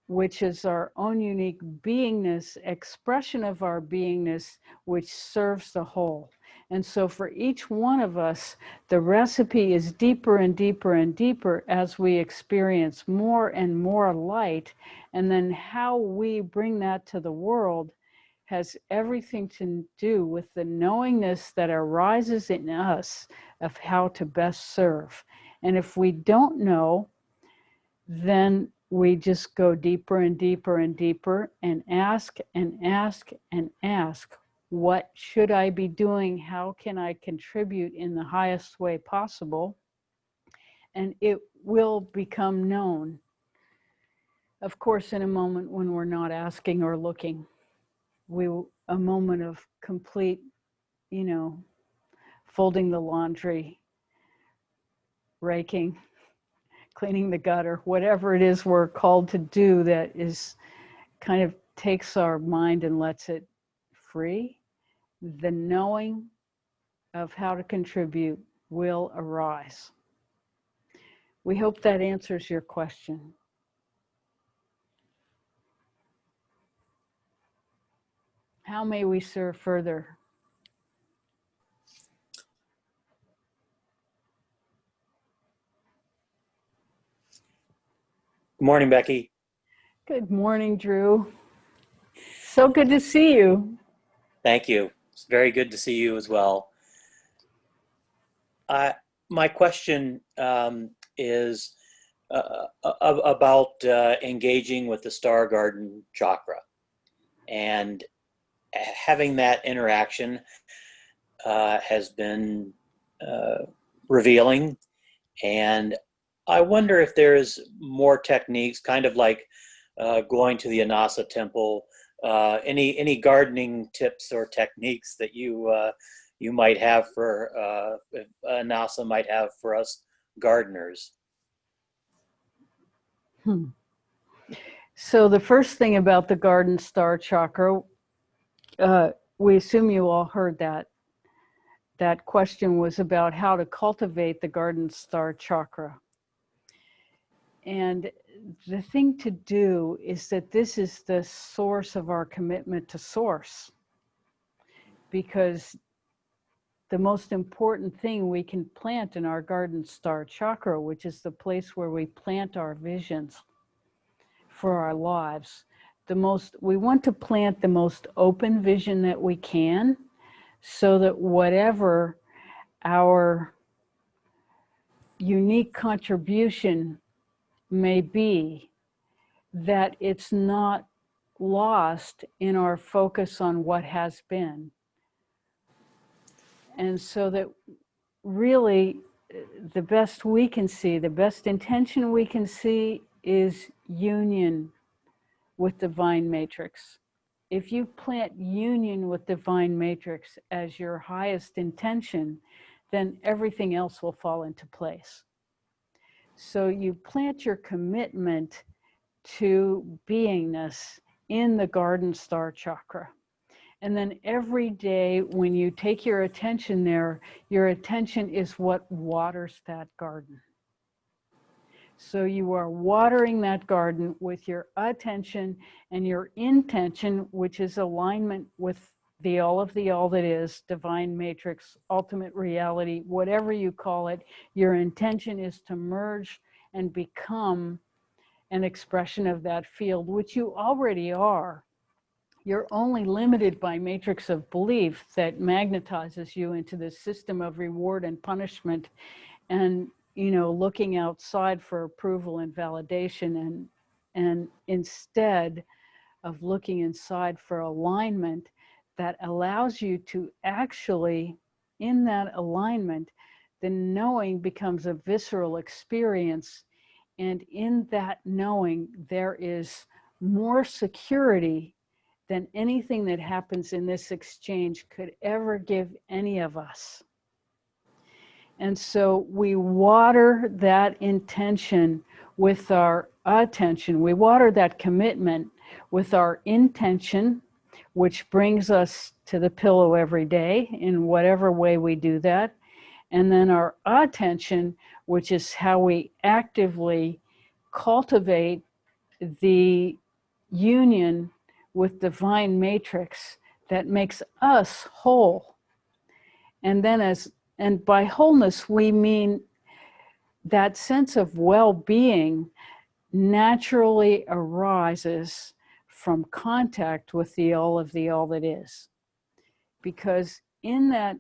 Speaker 1: which is our own unique beingness, expression of our beingness, which serves the whole. And so for each one of us, the recipe is deeper and deeper and deeper as we experience more and more light. And then how we bring that to the world has everything to do with the knowingness that arises in us of how to best serve. And if we don't know, then we just go deeper and deeper and deeper and ask and ask and ask, what should I be doing? How can I contribute in the highest way possible? And it will become known. Of course, in a moment when we're not asking or looking, a moment of complete, folding the laundry, raking, cleaning the gutter, whatever it is we're called to do that is kind of takes our mind and lets it free, the knowing of how to contribute will arise. We hope that answers your question. How may we serve further?
Speaker 3: Good morning, Becky.
Speaker 1: Good morning, Drew. So good to see you.
Speaker 3: Thank you. It's very good to see you as well. My question is about engaging with the Star Garden chakra and having that interaction has been revealing. And I wonder if there's more techniques, kind of like going to the Annassa temple, any gardening tips or techniques that you might have for Annassa might have for us gardeners.
Speaker 1: So the first thing about the garden star chakra, we assume you all heard that. That question was about how to cultivate the garden star chakra. And the thing to do is that this is the source of our commitment to source, because the most important thing we can plant in our garden star chakra, which is the place where we plant our visions for our lives, we want to plant the most open vision that we can, so that whatever our unique contribution may be, that it's not lost in our focus on what has been. And so that really the best we can see, the best intention we can see, is union with divine matrix. If you plant union with divine matrix as your highest intention, then everything else will fall into place. So you plant your commitment to beingness in the garden star chakra. And then every day when you take your attention there, your attention is what waters that garden. So you are watering that garden with your attention and your intention, which is alignment with the all of the all that is, divine matrix, ultimate reality, whatever you call it. Your intention is to merge and become an expression of that field, which you already are. You're only limited by matrix of belief that magnetizes you into this system of reward and punishment, and looking outside for approval and validation, and instead of looking inside for alignment that allows you to actually, in that alignment, the knowing becomes a visceral experience. And in that knowing, there is more security than anything that happens in this exchange could ever give any of us. And so we water that intention with our attention. We water that commitment with our intention, which brings us to the pillow every day in whatever way we do that. And then our attention, which is how we actively cultivate the union with divine matrix that makes us whole. And then and by wholeness, we mean that sense of well-being naturally arises from contact with the all of the all that is. Because in that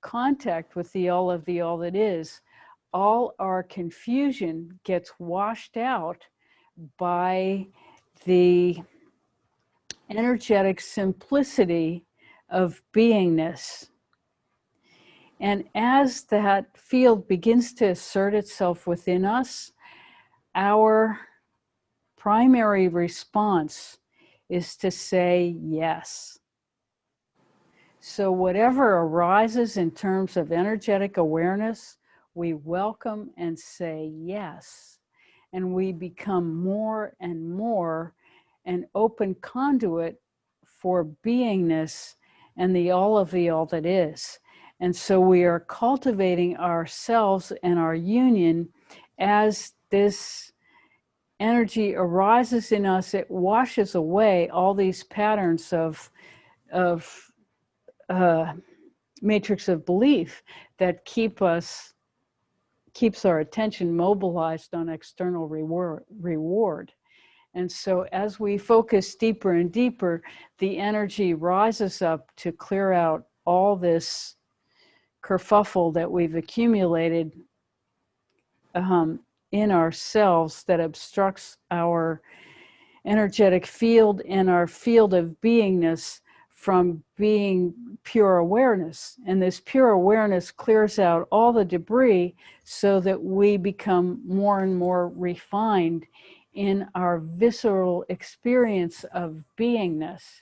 Speaker 1: contact with the all of the all that is, all our confusion gets washed out by the energetic simplicity of beingness. And as that field begins to assert itself within us, our primary response is to say yes. So whatever arises in terms of energetic awareness, we welcome and say yes. And we become more and more an open conduit for beingness and the all of the all that is. And so we are cultivating ourselves and our union. As this energy arises in us, it washes away all these patterns of matrix of belief that keeps our attention mobilized on external reward. And so as we focus deeper and deeper, the energy rises up to clear out all this kerfuffle that we've accumulated in ourselves that obstructs our energetic field and our field of beingness from being pure awareness. And this pure awareness clears out all the debris so that we become more and more refined in our visceral experience of beingness.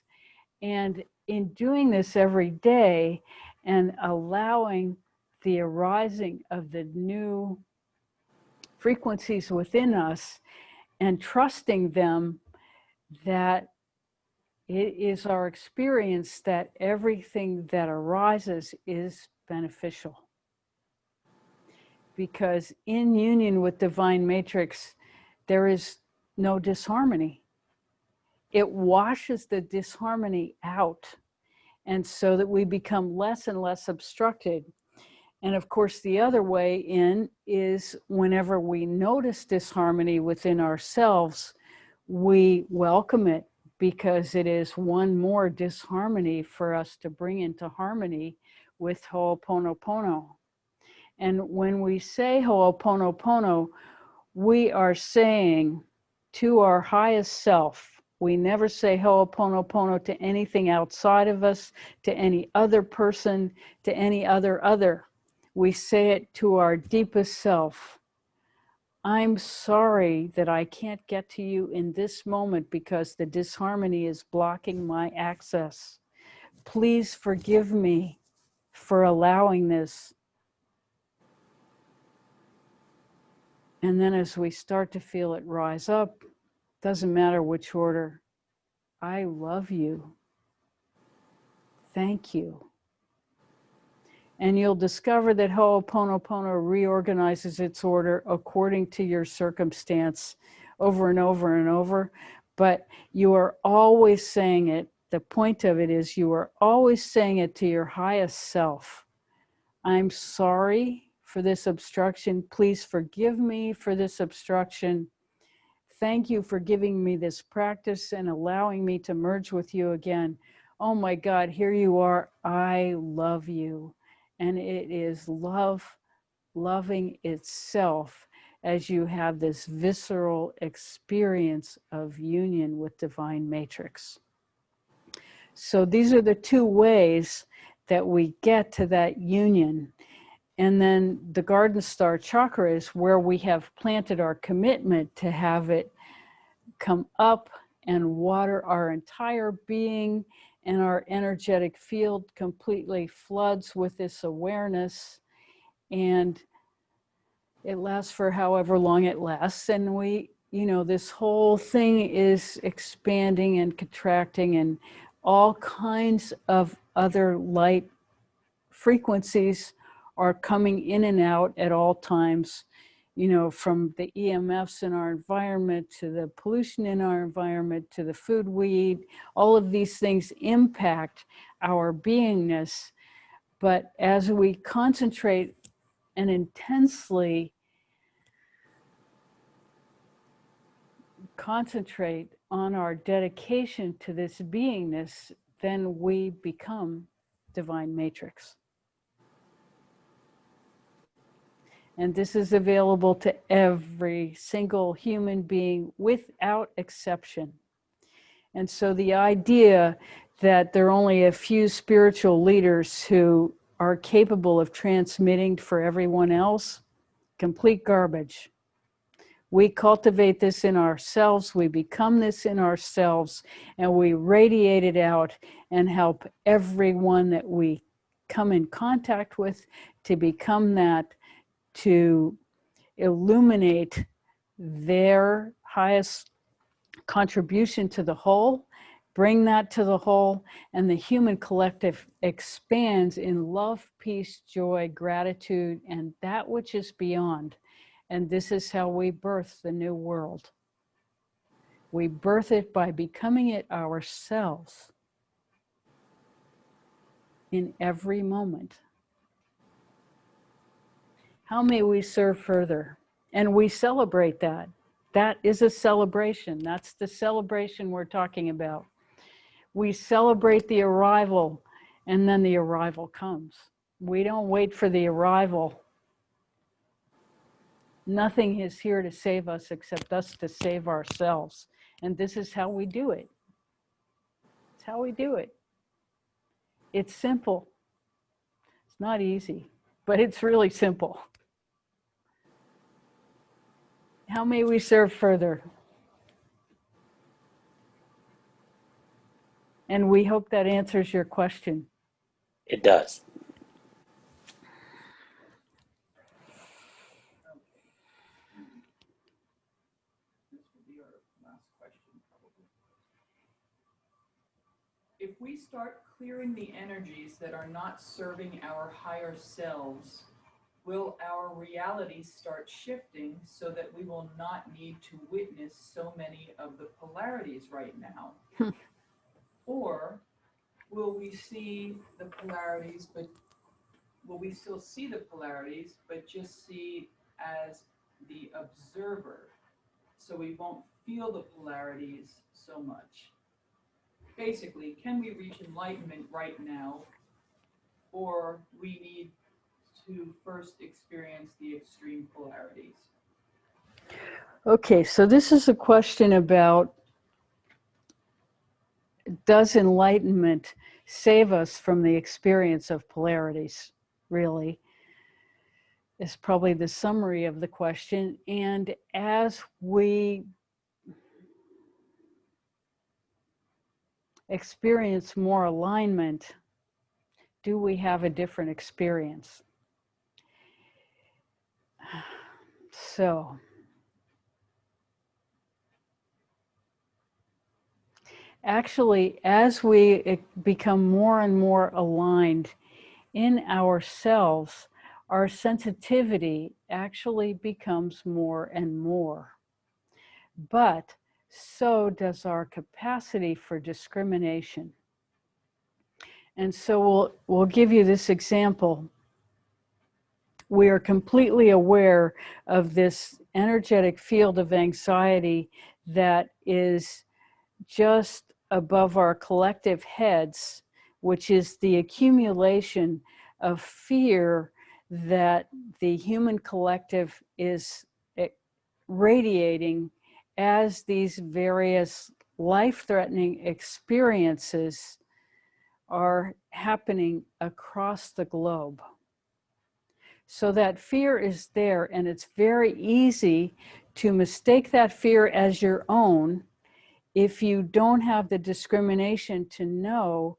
Speaker 1: And in doing this every day and allowing the arising of the new frequencies within us and trusting them that it is our experience that everything that arises is beneficial. Because in union with divine matrix, there is no disharmony. It washes the disharmony out, and so that we become less and less obstructed. And of course, the other way in is whenever we notice disharmony within ourselves, we welcome it, because it is one more disharmony for us to bring into harmony with Ho'oponopono. And when we say Ho'oponopono, we are saying to our highest self. We never say Ho'oponopono to anything outside of us, to any other person, to any other. We say it to our deepest self. I'm sorry that I can't get to you in this moment because the disharmony is blocking my access. Please forgive me for allowing this. And then as we start to feel it rise up, doesn't matter which order, I love you. Thank you. And you'll discover that Ho'oponopono reorganizes its order according to your circumstance over and over and over. But you are always saying it. The point of it is you are always saying it to your highest self. I'm sorry for this obstruction. Please forgive me for this obstruction. Thank you for giving me this practice and allowing me to merge with you again. Oh my God, here you are. I love you. And it is loving itself as you have this visceral experience of union with divine matrix. So these are the two ways that we get to that union. And then the garden star chakra is where we have planted our commitment to have it come up and water our entire being, and our energetic field completely floods with this awareness, and it lasts for however long it lasts. And we, this whole thing is expanding and contracting, and all kinds of other light frequencies are coming in and out at all times, from the EMFs in our environment to the pollution in our environment to the food we eat. All of these things impact our beingness. But as we concentrate and intensely concentrate on our dedication to this beingness, then we become divine matrix. And this is available to every single human being without exception. And so the idea that there are only a few spiritual leaders who are capable of transmitting for everyone else, complete garbage. We cultivate this in ourselves, we become this in ourselves, and we radiate it out and help everyone that we come in contact with to become that, to illuminate their highest contribution to the whole, bring that to the whole, and the human collective expands in love, peace, joy, gratitude, and that which is beyond. And this is how we birth the new world. We birth it by becoming it ourselves in every moment. How may we serve further? And we celebrate that. That is a celebration. That's the celebration we're talking about. We celebrate the arrival, and then the arrival comes. We don't wait for the arrival. Nothing is here to save us except us to save ourselves. And this is how we do it. It's how we do it. It's simple. It's not easy, but it's really simple. How may we serve further? And we hope that answers your question.
Speaker 3: It does.
Speaker 2: This will be our last question, probably. if we start clearing the energies that are not serving our higher selves, will our reality start shifting so that we will not need to witness so many of the polarities right now? Or will we see the polarities, but will we still see the polarities, but just see as the observer? So we won't feel the polarities so much. Basically, can we reach enlightenment right now, or we need to first experience the extreme polarities?
Speaker 1: Okay, so this is a question about, does enlightenment save us from the experience of polarities, really? Is probably the summary of the question. And as we experience more alignment, do we have a different experience? So, actually, as we become more and more aligned in ourselves, our sensitivity actually becomes more and more. But so does our capacity for discrimination. And so we'll give you this example. We are completely aware of this energetic field of anxiety that is just above our collective heads, which is the accumulation of fear that the human collective is radiating as these various life-threatening experiences are happening across the globe. So that fear is there, and it's very easy to mistake that fear as your own if you don't have the discrimination to know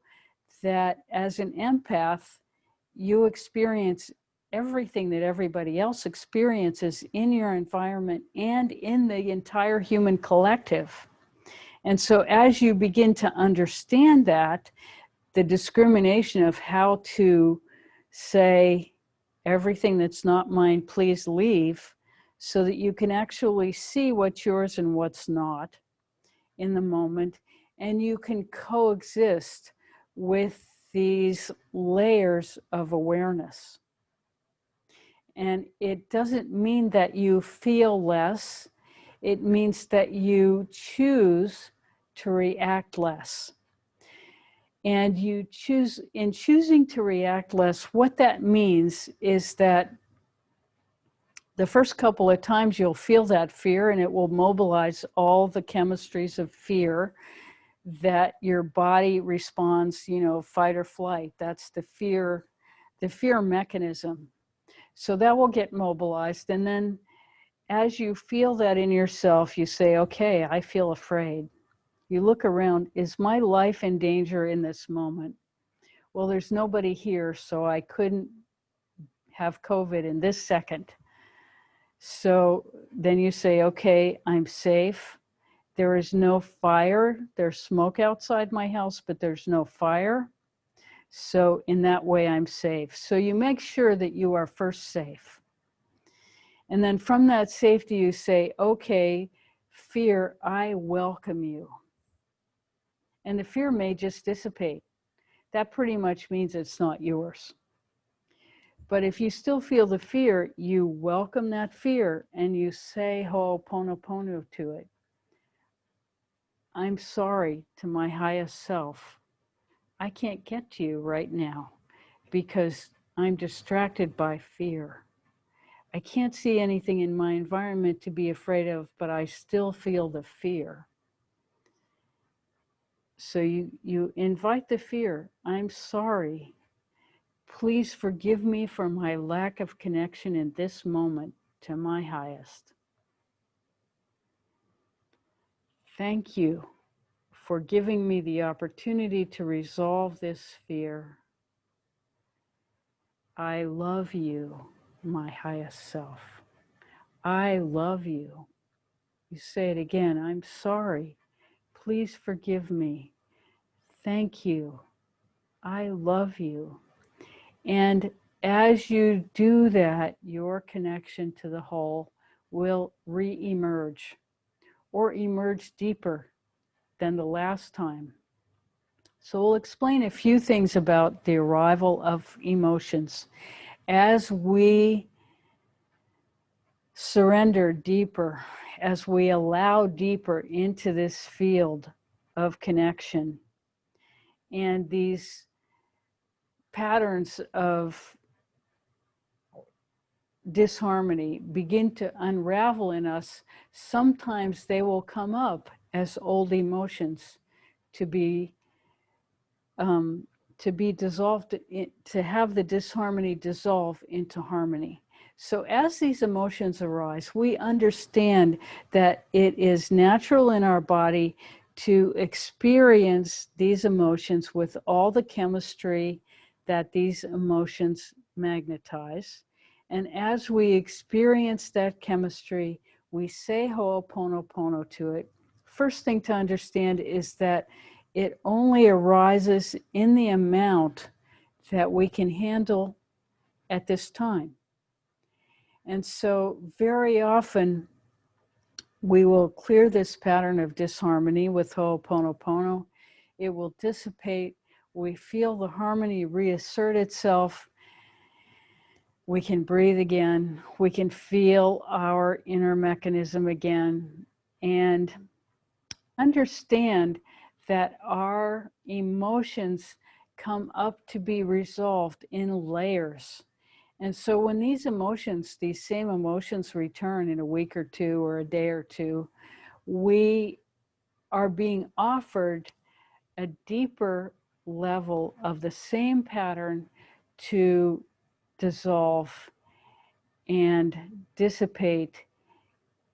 Speaker 1: that as an empath, you experience everything that everybody else experiences in your environment and in the entire human collective. And so as you begin to understand that, the discrimination of how to say, everything that's not mine, please leave, so that you can actually see what's yours and what's not in the moment, and you can coexist with these layers of awareness. And it doesn't mean that you feel less, it means that you choose to react less. And you choose, in choosing to react less, what that means is that the first couple of times you'll feel that fear, and it will mobilize all the chemistries of fear that your body responds, fight or flight. That's the fear mechanism. So that will get mobilized. And then as you feel that in yourself, you say, okay, I feel afraid. You look around, is my life in danger in this moment? Well, there's nobody here, so I couldn't have COVID in this second. So then you say, okay, I'm safe. There is no fire. There's smoke outside my house, but there's no fire. So in that way, I'm safe. So you make sure that you are first safe. And then from that safety, you say, okay, fear, I welcome you. And the fear may just dissipate. That pretty much means it's not yours. But if you still feel the fear, you welcome that fear and you say ho'oponopono to it. I'm sorry to my highest self. I can't get to you right now because I'm distracted by fear. I can't see anything in my environment to be afraid of, but I still feel the fear. So you invite the fear. I'm sorry. Please forgive me for my lack of connection in this moment to my highest. Thank you for giving me the opportunity to resolve this fear. I love you, my highest self. I love you. You say it again. I'm sorry. Please forgive me. Thank you. I love you. And as you do that, your connection to the whole will re-emerge or emerge deeper than the last time. So we'll explain a few things about the arrival of emotions. As we surrender deeper, as we allow deeper into this field of connection, and these patterns of disharmony begin to unravel in us, sometimes they will come up as old emotions to be dissolved, to have the disharmony dissolve into harmony. So as these emotions arise, we understand that it is natural in our body to experience these emotions with all the chemistry that these emotions magnetize. And as we experience that chemistry, we say Ho'oponopono to it. First thing to understand is that it only arises in the amount that we can handle at this time. And so very often we will clear this pattern of disharmony with Ho'oponopono. It will dissipate. We feel the harmony reassert itself. We can breathe again. We can feel our inner mechanism again and understand that our emotions come up to be resolved in layers. And so when these emotions, these same emotions return in a week or two or a day or two, we are being offered a deeper level of the same pattern to dissolve and dissipate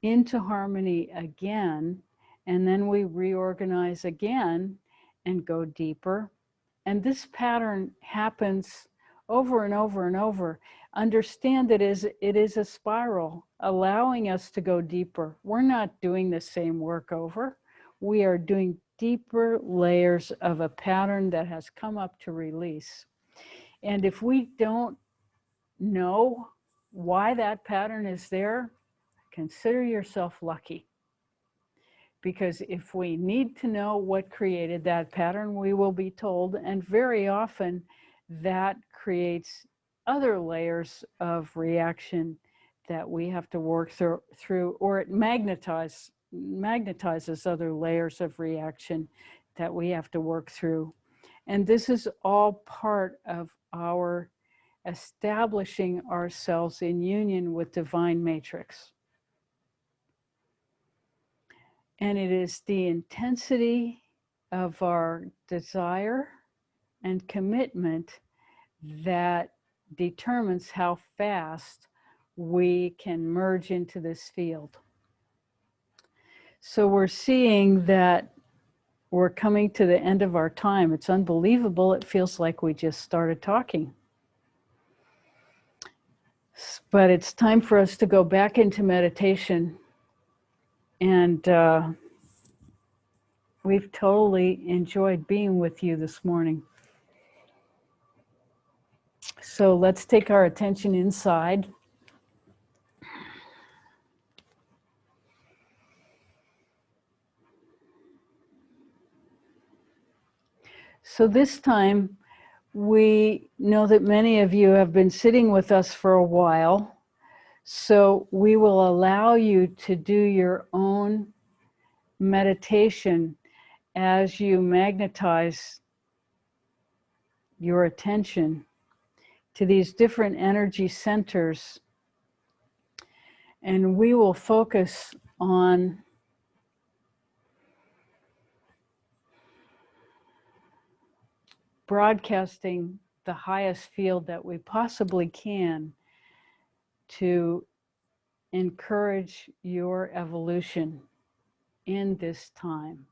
Speaker 1: into harmony again. And then we reorganize again and go deeper. And this pattern happens over and over and over. Understand that it is a spiral, allowing us to go deeper. We're not doing the same work over. We are doing deeper layers of a pattern that has come up to release. And if we don't know why that pattern is there, consider yourself lucky. Because if we need to know what created that pattern, we will be told, and very often that creates other layers of reaction that we have to work through, or it magnetizes other layers of reaction that we have to work through. And this is all part of our establishing ourselves in union with divine matrix. And it is the intensity of our desire and commitment that determines how fast we can merge into this field. So we're seeing that we're coming to the end of our time. It's unbelievable. It feels like we just started talking. But it's time for us to go back into meditation. And we've totally enjoyed being with you this morning. So let's take our attention inside. So this time, we know that many of you have been sitting with us for a while. So we will allow you to do your own meditation as you magnetize your attention to these different energy centers. And we will focus on broadcasting the highest field that we possibly can to encourage your evolution in this time.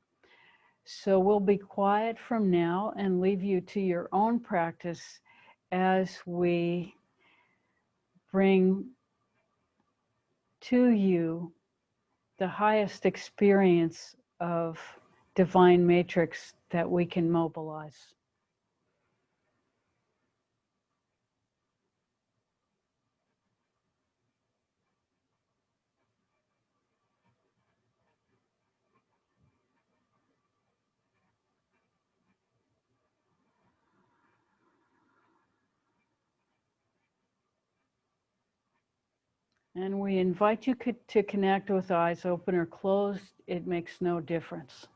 Speaker 1: So we'll be quiet from now and leave you to your own practice as we bring to you the highest experience of divine matrix that we can mobilize. And we invite you to connect with eyes open or closed. It makes no difference.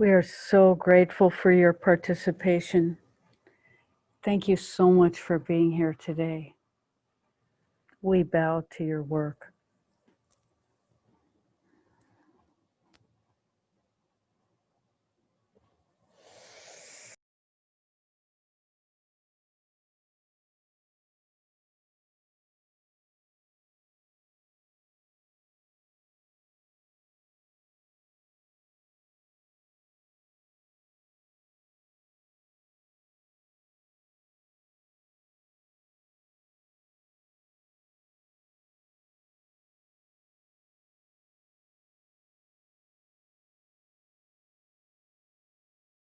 Speaker 1: We are so grateful for your participation. Thank you so much for being here today. We bow to your work.